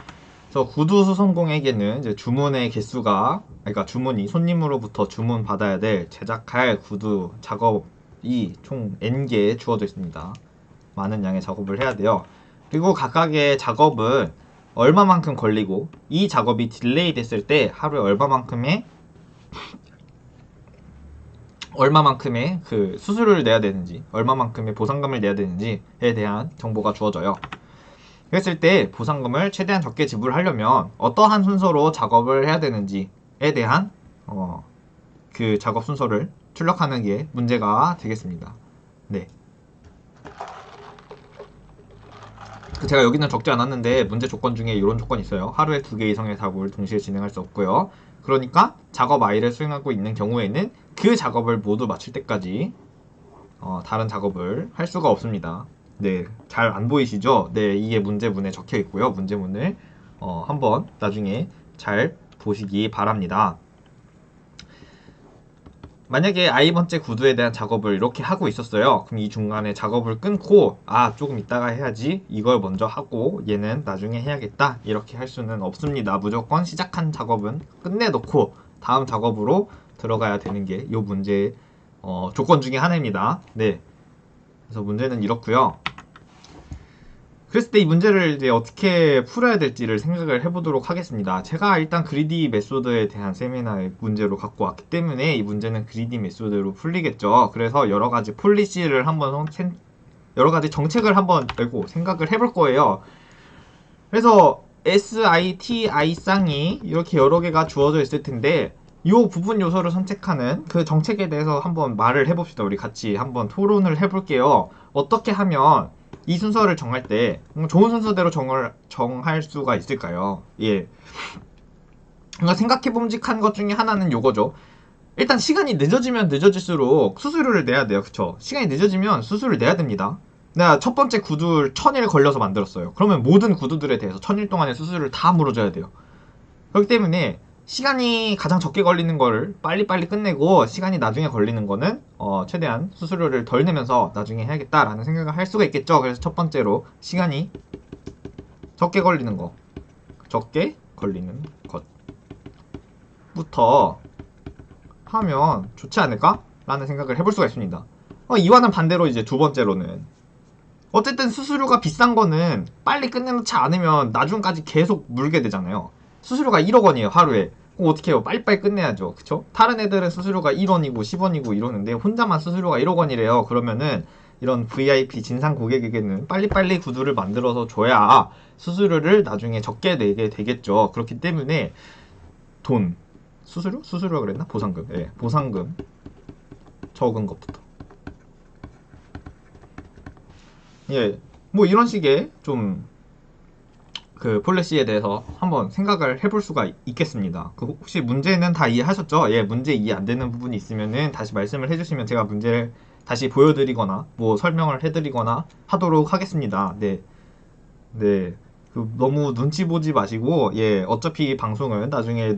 그래서 구두수선공에게는 이제 주문의 개수가, 그러니까 주문이 손님으로부터 주문 받아야 될 제작할 구두 작업이 총 N개 주어져 있습니다. 많은 양의 작업을 해야 돼요. 그리고 각각의 작업은 얼마만큼 걸리고 이 작업이 딜레이 됐을 때 하루에 얼마만큼의 그 수수료를 내야 되는지, 얼마만큼의 보상금을 내야 되는지에 대한 정보가 주어져요. 그랬을 때 보상금을 최대한 적게 지불하려면 어떠한 순서로 작업을 해야 되는지에 대한 그 작업 순서를 출력하는 게 문제가 되겠습니다. 네. 제가 여기는 적지 않았는데 문제 조건 중에 이런 조건이 있어요. 하루에 2개 이상의 작업을 동시에 진행할 수 없고요. 그러니까 작업 I를 수행하고 있는 경우에는 그 작업을 모두 마칠 때까지 다른 작업을 할 수가 없습니다. 네, 잘 안 보이시죠? 네, 이게 문제문에 적혀 있고요. 문제문을 한번 나중에 잘 보시기 바랍니다. 만약에 I번째 구두에 대한 작업을 이렇게 하고 있었어요. 그럼 이 중간에 작업을 끊고 조금 이따가 해야지, 이걸 먼저 하고 얘는 나중에 해야겠다, 이렇게 할 수는 없습니다. 무조건 시작한 작업은 끝내놓고 다음 작업으로 들어가야 되는 게 이 문제의 조건 중에 하나입니다. 네, 그래서 문제는 이렇고요. 그랬을 때 이 문제를 이제 어떻게 풀어야 될지를 생각을 해보도록 하겠습니다. 제가 일단 그리디 메소드에 대한 세미나의 문제로 갖고 왔기 때문에 이 문제는 그리디 메소드로 풀리겠죠. 그래서 여러가지 폴리시를 한번 여러가지 정책을 한번 생각을 해볼 거예요. 그래서 SITI 쌍이 이렇게 여러 개가 주어져 있을 텐데 이 부분 요소를 선택하는 그 정책에 대해서 한번 말을 해봅시다. 우리 같이 한번 토론을 해볼게요. 어떻게 하면 이 순서를 정할 때 좋은 순서대로 정할 수가 있을까요? 예. 그러니까 생각해봄직한 것 중에 하나는 요거죠. 일단 시간이 늦어지면 늦어질수록 수수료를 내야 돼요. 그쵸? 시간이 늦어지면 수수료를 내야 됩니다. 내가 첫 번째 구두 1000일 걸려서 만들었어요. 그러면 모든 구두들에 대해서 1000일 동안의 수수료를 다 물어줘야 돼요. 그렇기 때문에 시간이 가장 적게 걸리는 거를 빨리빨리 끝내고 시간이 나중에 걸리는 거는 최대한 수수료를 덜 내면서 나중에 해야겠다라는 생각을 할 수가 있겠죠. 그래서 첫 번째로 시간이 적게 걸리는 것부터 하면 좋지 않을까? 라는 생각을 해볼 수가 있습니다. 이와는 반대로 이제 두 번째로는 어쨌든 수수료가 비싼 거는 빨리 끝내놓지 않으면 나중까지 계속 물게 되잖아요. 수수료가 1억 원이에요, 하루에. 그럼 어떻게 해요? 빨리빨리 끝내야죠. 그쵸? 다른 애들은 수수료가 1원이고 10원이고 이러는데 혼자만 수수료가 1억 원이래요. 그러면은 이런 VIP 진상 고객에게는 빨리빨리 구두를 만들어서 줘야 수수료를 나중에 적게 내게 되겠죠. 그렇기 때문에 수수료가 그랬나? 보상금. 예, 보상금 적은 것부터. 예, 뭐 이런 식의 좀 그 폴리시에 대해서 한번 생각을 해볼 수가 있겠습니다. 혹시 문제는 다 이해하셨죠? 예, 문제 이해 안 되는 부분이 있으면은 다시 말씀을 해주시면 제가 문제를 다시 보여드리거나 뭐 설명을 해드리거나 하도록 하겠습니다. 네, 네, 너무 눈치 보지 마시고, 예, 어차피 방송은 나중에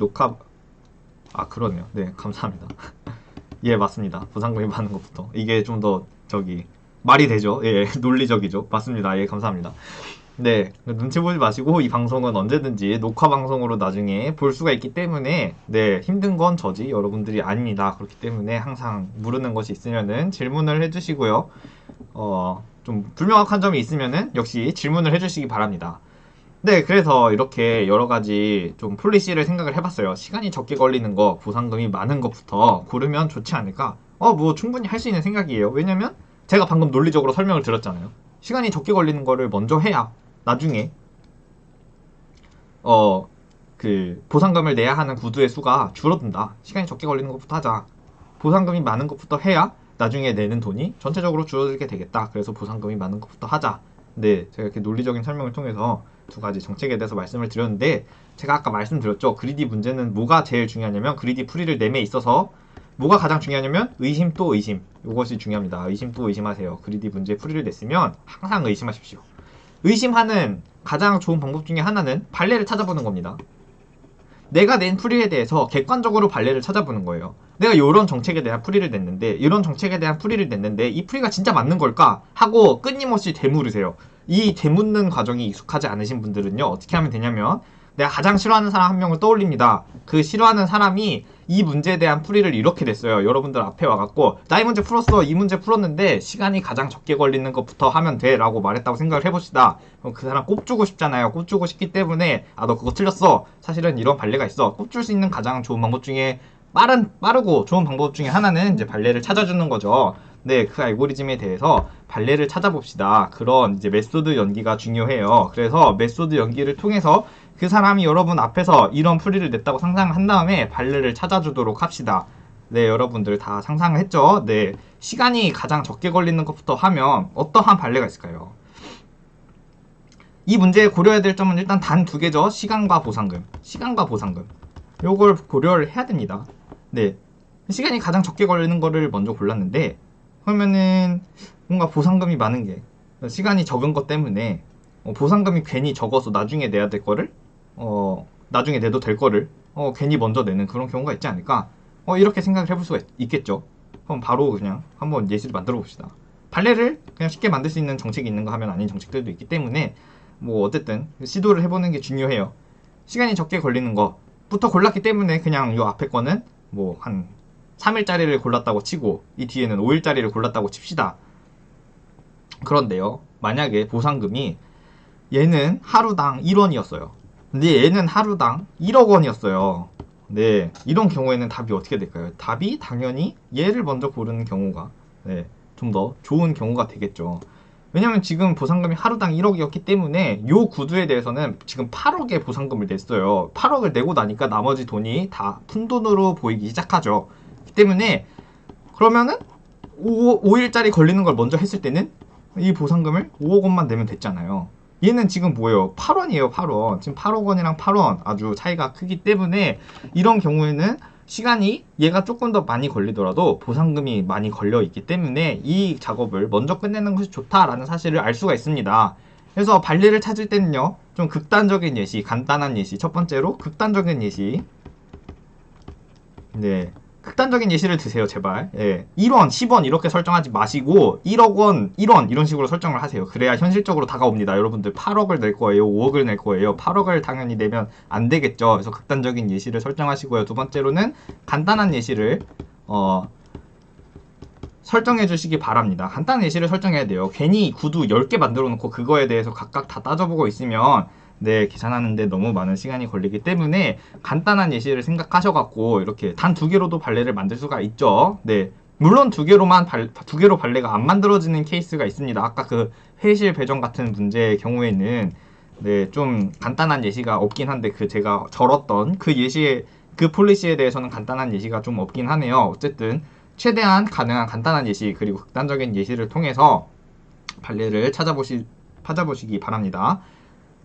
그러네요. 네, 감사합니다. 예, 맞습니다. 보상금이 많은 것부터 이게 좀 더 말이 되죠? 예, 논리적이죠. 맞습니다. 예, 감사합니다. 네, 눈치 보지 마시고 이 방송은 언제든지 녹화 방송으로 나중에 볼 수가 있기 때문에, 네, 힘든 건 저지 여러분들이 아닙니다. 그렇기 때문에 항상 모르는 것이 있으면은 질문을 해주시고요. 좀 불명확한 점이 있으면은 역시 질문을 해주시기 바랍니다. 네, 그래서 이렇게 여러가지 좀 폴리시를 생각을 해봤어요. 시간이 적게 걸리는 거, 보상금이 많은 것부터 고르면 좋지 않을까? 뭐 충분히 할 수 있는 생각이에요. 왜냐면 제가 방금 논리적으로 설명을 드렸잖아요. 시간이 적게 걸리는 거를 먼저 해야 나중에 보상금을 내야 하는 구두의 수가 줄어든다. 시간이 적게 걸리는 것부터 하자. 보상금이 많은 것부터 해야 나중에 내는 돈이 전체적으로 줄어들게 되겠다. 그래서 보상금이 많은 것부터 하자. 네, 제가 이렇게 논리적인 설명을 통해서 두 가지 정책에 대해서 말씀을 드렸는데, 제가 아까 말씀드렸죠. 그리디 문제는 뭐가 제일 중요하냐면, 그리디 풀이를 냄에 있어서 뭐가 가장 중요하냐면 의심 또 의심. 이것이 중요합니다. 의심 또 의심하세요. 그리디 문제 풀이를 냈으면 항상 의심하십시오. 의심하는 가장 좋은 방법 중에 하나는 발레를 찾아보는 겁니다. 내가 낸 풀이에 대해서 객관적으로 발레를 찾아보는 거예요. 내가 이런 정책에 대한 풀이를 냈는데 이 풀이가 진짜 맞는 걸까? 하고 끊임없이 되물으세요. 이 되묻는 과정이 익숙하지 않으신 분들은요, 어떻게 하면 되냐면, 내가 가장 싫어하는 사람 한 명을 떠올립니다. 그 싫어하는 사람이 이 문제에 대한 풀이를 이렇게 냈어요. 여러분들 앞에 와갖고 나 이 문제 풀었어, 이 문제 풀었는데 시간이 가장 적게 걸리는 것부터 하면 돼 라고 말했다고 생각을 해봅시다. 그럼 그 사람 꼽주고 싶잖아요. 꼽주고 싶기 때문에 너 그거 틀렸어, 사실은 이런 발레가 있어. 꼽줄 수 있는 가장 좋은 방법 중에 빠르고 좋은 방법 중에 하나는 이제 발레를 찾아주는 거죠. 네, 그 알고리즘에 대해서 발레를 찾아봅시다. 그런 이제 메소드 연기가 중요해요. 그래서 메소드 연기를 통해서 그 사람이 여러분 앞에서 이런 풀이를 냈다고 상상한 다음에 발레를 찾아주도록 합시다. 네, 여러분들 다 상상을 했죠? 네, 시간이 가장 적게 걸리는 것부터 하면 어떠한 발레가 있을까요? 이 문제에 고려해야 될 점은 일단 단 두 개죠. 시간과 보상금. 시간과 보상금. 요걸 고려를 해야 됩니다. 네. 시간이 가장 적게 걸리는 거를 먼저 골랐는데, 그러면은 뭔가 보상금이 많은 게, 시간이 적은 것 때문에 보상금이 괜히 적어서 나중에 내야 될 거를 나중에 내도 될 거를 괜히 먼저 내는 그런 경우가 있지 않을까, 이렇게 생각을 해볼 수가 있겠죠. 그럼 바로 그냥 한번 예시를 만들어 봅시다. 발레를 그냥 쉽게 만들 수 있는 정책이 있는가 하면 아닌 정책들도 있기 때문에 뭐 어쨌든 시도를 해보는 게 중요해요. 시간이 적게 걸리는 거부터 골랐기 때문에 그냥 요 앞에 거는 뭐 한 3일짜리를 골랐다고 치고 이 뒤에는 5일짜리를 골랐다고 칩시다. 그런데요, 만약에 보상금이 얘는 하루당 1원이었어요. 근데 얘는 하루당 1억 원이었어요. 네, 이런 경우에는 답이 어떻게 될까요? 답이 당연히 얘를 먼저 고르는 경우가 좀 더 좋은 경우가 되겠죠. 왜냐면 지금 보상금이 하루당 1억이었기 때문에 요 구두에 대해서는 지금 8억의 보상금을 냈어요. 8억을 내고 나니까 나머지 돈이 다 푼돈으로 보이기 시작하죠. 그렇기 때문에 그러면은 5일짜리 걸리는 걸 먼저 했을 때는 이 보상금을 5억 원만 내면 됐잖아요. 얘는 지금 뭐예요? 8원이에요, 8원. 지금 8억 원이랑 8원 아주 차이가 크기 때문에 이런 경우에는 시간이 얘가 조금 더 많이 걸리더라도 보상금이 많이 걸려 있기 때문에 이 작업을 먼저 끝내는 것이 좋다라는 사실을 알 수가 있습니다. 그래서 발리를 찾을 때는요, 좀 극단적인 예시, 간단한 예시. 첫 번째로 극단적인 예시. 네, 극단적인 예시를 드세요, 제발. 1원, 10원 이렇게 설정하지 마시고 1억 원, 1원 이런 식으로 설정을 하세요. 그래야 현실적으로 다가옵니다. 여러분들 8억을 낼 거예요, 5억을 낼 거예요. 8억을 당연히 내면 안 되겠죠. 그래서 극단적인 예시를 설정하시고요. 두 번째로는 간단한 예시를 설정해 주시기 바랍니다. 간단한 예시를 설정해야 돼요. 괜히 구두 10개 만들어 놓고 그거에 대해서 각각 다 따져보고 있으면 계산하는데 너무 많은 시간이 걸리기 때문에 간단한 예시를 생각하셔갖고 이렇게 단 2개로도 발레를 만들 수가 있죠. 물론 2개로 발레가 안 만들어지는 케이스가 있습니다. 아까 그 회실 배정 같은 문제의 경우에는 좀 간단한 예시가 없긴 한데 제가 절었던 그 폴리시에 대해서는 간단한 예시가 좀 없긴 하네요. 어쨌든 최대한 가능한 간단한 예시 그리고 극단적인 예시를 통해서 발레를 찾아보시기 바랍니다.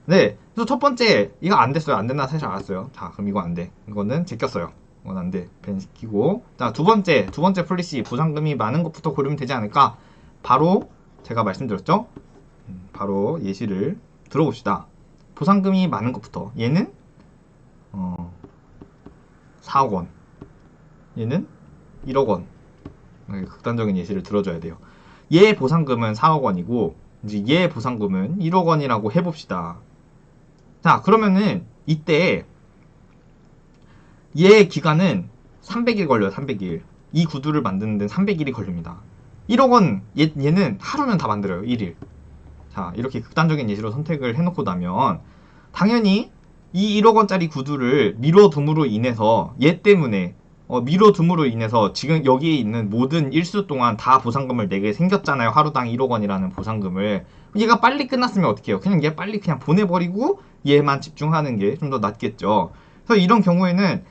그래서 첫 번째, 이거 안 됐어요. 안 된다는 사실 알았어요. 자, 그럼 이거 안 돼. 이거는 제꼈어요. 이건 안 돼. 밴 시키고. 자, 두 번째 폴리시, 보상금이 많은 것부터 고르면 되지 않을까? 바로 제가 말씀드렸죠? 바로 예시를 들어봅시다. 보상금이 많은 것부터. 얘는 4억 원. 얘는 1억 원. 극단적인 예시를 들어줘야 돼요. 얘 보상금은 4억 원이고 이제 얘 보상금은 1억 원이라고 해봅시다. 자, 그러면은 이때 얘 기간은 300일 걸려요. 300일. 이 구두를 만드는 데는 300일이 걸립니다. 1억 원 얘는 하루면 다 만들어요. 1일. 자, 이렇게 극단적인 예시로 선택을 해놓고 나면 당연히 이 1억 원짜리 구두를 미뤄둠으로 인해서 얘 때문에 미뤄둠으로 인해서 지금 여기에 있는 모든 일수 동안 다 보상금을 내게 생겼잖아요. 하루당 1억 원이라는 보상금을. 얘가 빨리 끝났으면 어떻게 해요? 그냥 얘 빨리 그냥 보내버리고 얘만 집중하는 게 좀 더 낫겠죠. 그래서 이런 경우에는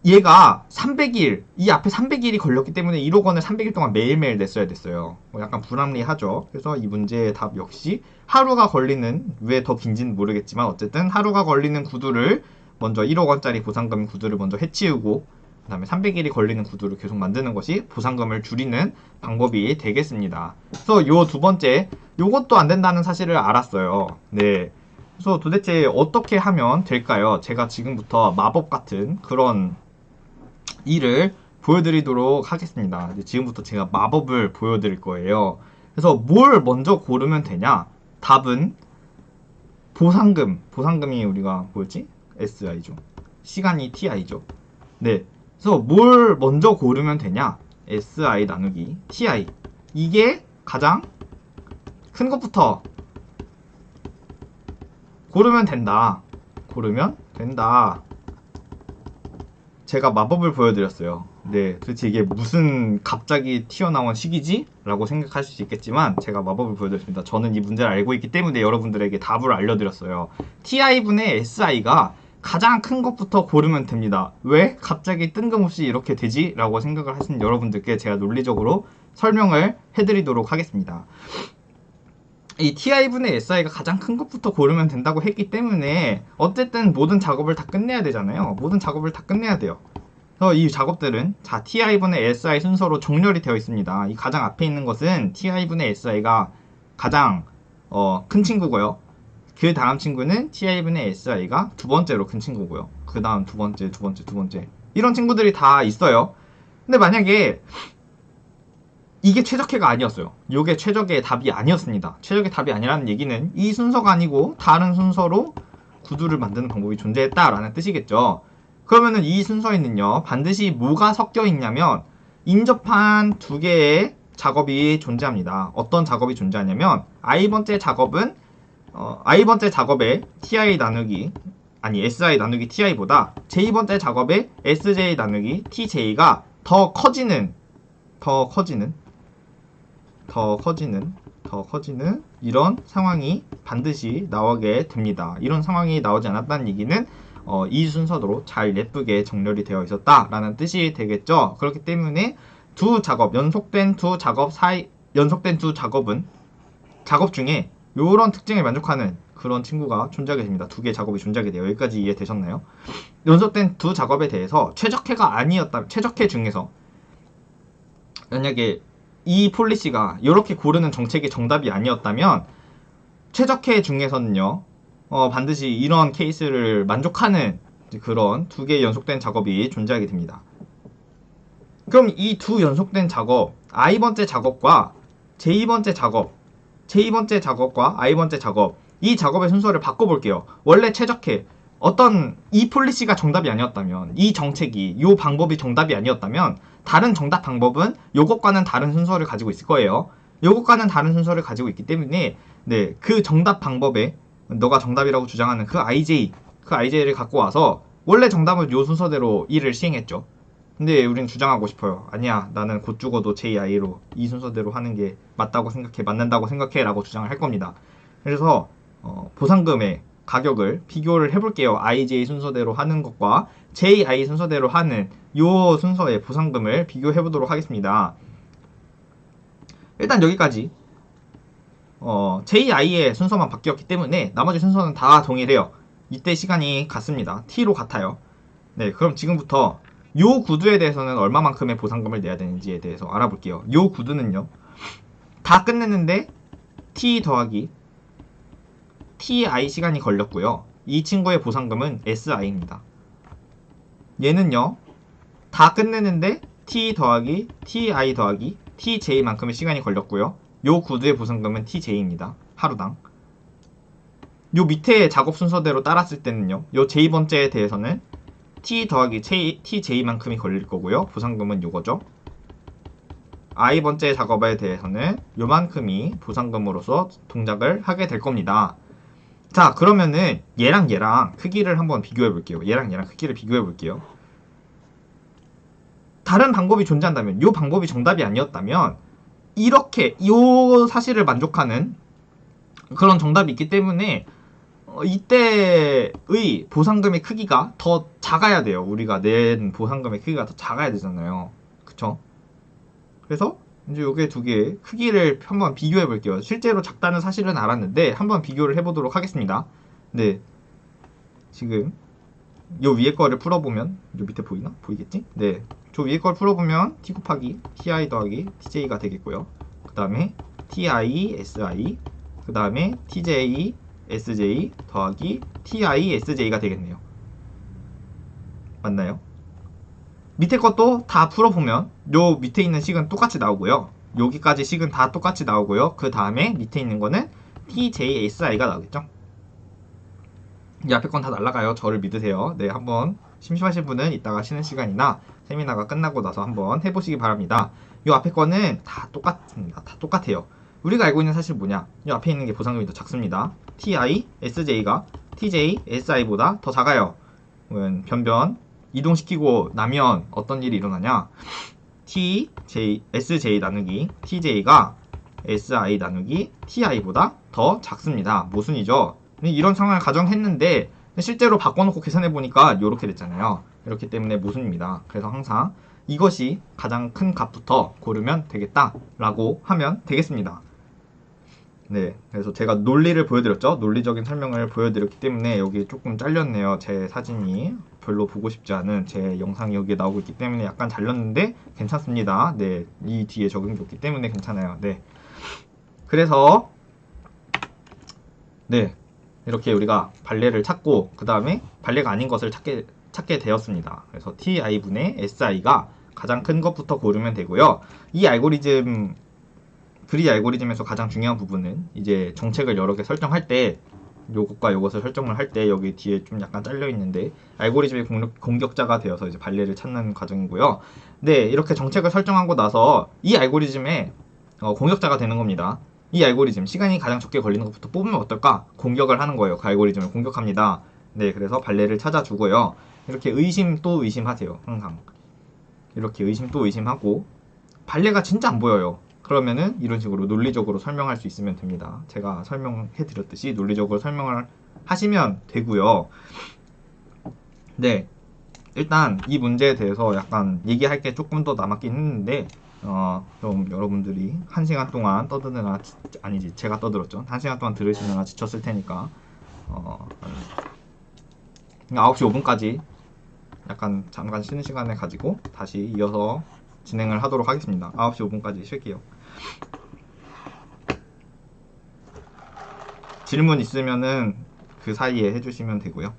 얘가 300일, 이 앞에 300일이 걸렸기 때문에 1억 원을 300일 동안 매일매일 냈어야 됐어요. 약간 불합리하죠. 그래서 이 문제의 답 역시 하루가 걸리는, 왜 더 긴지는 모르겠지만 어쨌든 하루가 걸리는 구두를 먼저 1억 원짜리 보상금 구두를 먼저 해치우고 그 다음에 300일이 걸리는 구두를 계속 만드는 것이 보상금을 줄이는 방법이 되겠습니다. 그래서 요 두 번째, 요것도 안 된다는 사실을 알았어요. 그래서 도대체 어떻게 하면 될까요? 제가 지금부터 마법 같은 그런 일을 보여드리도록 하겠습니다. 지금부터 제가 마법을 보여드릴 거예요. 그래서 뭘 먼저 고르면 되냐? 답은 보상금이 우리가 뭐였지? SI죠. 시간이 TI죠. 그래서 뭘 먼저 고르면 되냐? SI 나누기 TI. 이게 가장 큰 것부터 고르면 된다. 제가 마법을 보여드렸어요. 도대체 이게 무슨 갑자기 튀어나온 식이지? 라고 생각하실 수 있겠지만 제가 마법을 보여드렸습니다. 저는 이 문제를 알고 있기 때문에 여러분들에게 답을 알려드렸어요. TI분의 SI가 가장 큰 것부터 고르면 됩니다. 왜 갑자기 뜬금없이 이렇게 되지? 라고 생각을 하신 여러분들께 제가 논리적으로 설명을 해드리도록 하겠습니다. 이 ti분의 si가 가장 큰 것부터 고르면 된다고 했기 때문에 어쨌든 모든 작업을 다 끝내야 되잖아요. 모든 작업을 다 끝내야 돼요. 그래서 이 작업들은 자 ti분의 si 순서로 정렬이 되어 있습니다. 이 가장 앞에 있는 것은 ti분의 si가 가장 큰 친구고요. 그 다음 친구는 ti분의 si가 두 번째로 큰 친구고요. 그 다음 두 번째 이런 친구들이 다 있어요. 근데 만약에 이게 최적해가 아니었어요. 이게 최적의 답이 아니었습니다. 최적의 답이 아니라는 얘기는 이 순서가 아니고 다른 순서로 구두를 만드는 방법이 존재했다라는 뜻이겠죠. 그러면은 이 순서에는요, 반드시 뭐가 섞여 있냐면 인접한 두 개의 작업이 존재합니다. 어떤 작업이 존재하냐면 i번째 작업은 i번째 작업의 ti 나누기 아니 si 나누기 ti보다 j번째 작업의 sj 나누기 tj가 더 커지는 이런 상황이 반드시 나오게 됩니다. 이런 상황이 나오지 않았다는 얘기는 이 순서대로 잘 예쁘게 정렬이 되어 있었다라는 뜻이 되겠죠. 그렇기 때문에 연속된 두 작업은 작업 중에 이런 특징을 만족하는 그런 친구가 존재하게 됩니다. 두 개의 작업이 존재하게 돼요. 여기까지 이해되셨나요? 연속된 두 작업에 대해서 최적해 중에서 만약에 이 폴리시가 이렇게 고르는 정책이 정답이 아니었다면 최적해 중에서는요 반드시 이런 케이스를 만족하는 그런 두 개의 연속된 작업이 존재하게 됩니다. 그럼 이 두 연속된 작업 i번째 작업과 j번째 작업과 i번째 작업 이 작업의 순서를 바꿔볼게요. 원래 최적해 이 폴리시가 정답이 아니었다면 이 정책이 이 방법이 정답이 아니었다면 다른 정답 방법은 요것과는 다른 순서를 가지고 있을 거예요. 요것과는 다른 순서를 가지고 있기 때문에 네, 그 정답 방법에 너가 정답이라고 주장하는 그 IJ를 갖고 와서 원래 정답은 요 순서대로 일을 시행했죠. 근데 우린 주장하고 싶어요. 아니야, 나는 곧 죽어도 JI로 이 순서대로 하는 게 맞는다고 생각해 라고 주장을 할 겁니다. 그래서 보상금의 가격을 비교를 해볼게요. IJ 순서대로 하는 것과 JI 순서대로 하는 요 순서의 보상금을 비교해보도록 하겠습니다. 일단 여기까지 JI의 순서만 바뀌었기 때문에 나머지 순서는 다 동일해요. 이때 시간이 같습니다. T로 같아요. 네, 그럼 지금부터 요 구두에 대해서는 얼마만큼의 보상금을 내야 되는지에 대해서 알아볼게요. 요 구두는요, 다 끝냈는데 T 더하기 TI 시간이 걸렸고요. 이 친구의 보상금은 SI입니다. 얘는요, 다 끝냈는데 T 더하기 TI 더하기 TJ만큼의 시간이 걸렸고요. 요 구두의 보상금은 TJ입니다. 하루당. 요 밑에 작업 순서대로 따랐을 때는요, 요 J번째에 대해서는 T 더하기 TJ만큼이 걸릴 거고요. 보상금은 요거죠. I번째 작업에 대해서는 요만큼이 보상금으로서 동작을 하게 될 겁니다. 자, 그러면은 얘랑 크기를 한번 비교해 볼게요. 얘랑 크기를 비교해 볼게요. 다른 방법이 존재한다면, 요 방법이 정답이 아니었다면 이렇게 요 사실을 만족하는 그런 정답이 있기 때문에 이때의 보상금의 크기가 더 작아야 돼요. 우리가 낸 보상금의 크기가 더 작아야 되잖아요. 그쵸? 그래서 이제 요게 두 개의 크기를 한번 비교해 볼게요. 실제로 작다는 사실은 알았는데 한번 비교를 해보도록 하겠습니다. 네, 지금 요 위에 거를 풀어보면 요 밑에 보이나? 보이겠지? 네, 저 위에 걸 풀어보면 T 곱하기 TI 더하기 TJ가 되겠고요. 그 다음에 TI SI, 그 다음에 TJ SJ 더하기 TI SJ가 되겠네요. 맞나요? 밑에 것도 다 풀어보면 요 밑에 있는 식은 똑같이 나오고요. 여기까지 식은 다 똑같이 나오고요. 그 다음에 밑에 있는 거는 TJSI가 나오겠죠. 이 앞에 건 다 날라가요. 저를 믿으세요. 네, 한번 심심하신 분은 이따가 쉬는 시간이나 세미나가 끝나고 나서 한번 해보시기 바랍니다. 이 앞에 거는 다 똑같습니다. 다 똑같아요. 우리가 알고 있는 사실 뭐냐? 이 앞에 있는 게 보상금이 더 작습니다. TI, SJ가 TJ, SI보다 더 작아요. 변변 이동시키고 나면 어떤 일이 일어나냐? SJ 나누기 TJ가 SI 나누기 TI보다 더 작습니다. 모순이죠. 이런 상황을 가정했는데 실제로 바꿔놓고 계산해보니까 이렇게 됐잖아요. 이렇기 때문에 모순입니다. 그래서 항상 이것이 가장 큰 값부터 고르면 되겠다라고 하면 되겠습니다. 네, 그래서 제가 논리를 보여드렸죠. 논리적인 설명을 보여드렸기 때문에 여기 조금 잘렸네요. 제 사진이 별로 보고 싶지 않은 제 영상이 여기에 나오고 있기 때문에 약간 잘렸는데 괜찮습니다. 네, 이 뒤에 적응이 좋기 때문에 괜찮아요. 네, 그래서 네, 이렇게 우리가 발레를 찾고 그 다음에 발레가 아닌 것을 찾게 되었습니다. 그래서 TI분의 SI가 가장 큰 것부터 고르면 되고요. 이 알고리즘 그리 알고리즘에서 가장 중요한 부분은 이제 정책을 여러 개 설정할 때 요것과 요것을 설정을 할 때 여기 뒤에 좀 약간 잘려 있는데 알고리즘의 공격자가 되어서 이제 발레를 찾는 과정이고요. 네, 이렇게 정책을 설정하고 나서 이 알고리즘의 공격자가 되는 겁니다. 이 알고리즘 시간이 가장 적게 걸리는 것부터 뽑으면 어떨까? 공격을 하는 거예요. 그 알고리즘을 공격합니다. 네, 그래서 발레를 찾아주고요. 이렇게 의심 또 의심하세요. 항상 이렇게 의심 또 의심하고 발레가 진짜 안 보여요. 그러면은 이런 식으로 논리적으로 설명할 수 있으면 됩니다. 제가 설명해 드렸듯이 논리적으로 설명을 하시면 되고요. 네, 일단 이 문제에 대해서 약간 얘기할 게 조금 더 남았긴 했는데 좀 여러분들이 1시간 동안 떠드느라 아니지 제가 떠들었죠. 1시간 동안 들으시느라 지쳤을 테니까 9시 5분까지 약간 잠깐 쉬는 시간을 가지고 다시 이어서 진행을 하도록 하겠습니다. 9시 5분까지 쉴게요. 질문 있으면은 그 사이에 해주시면 되고요.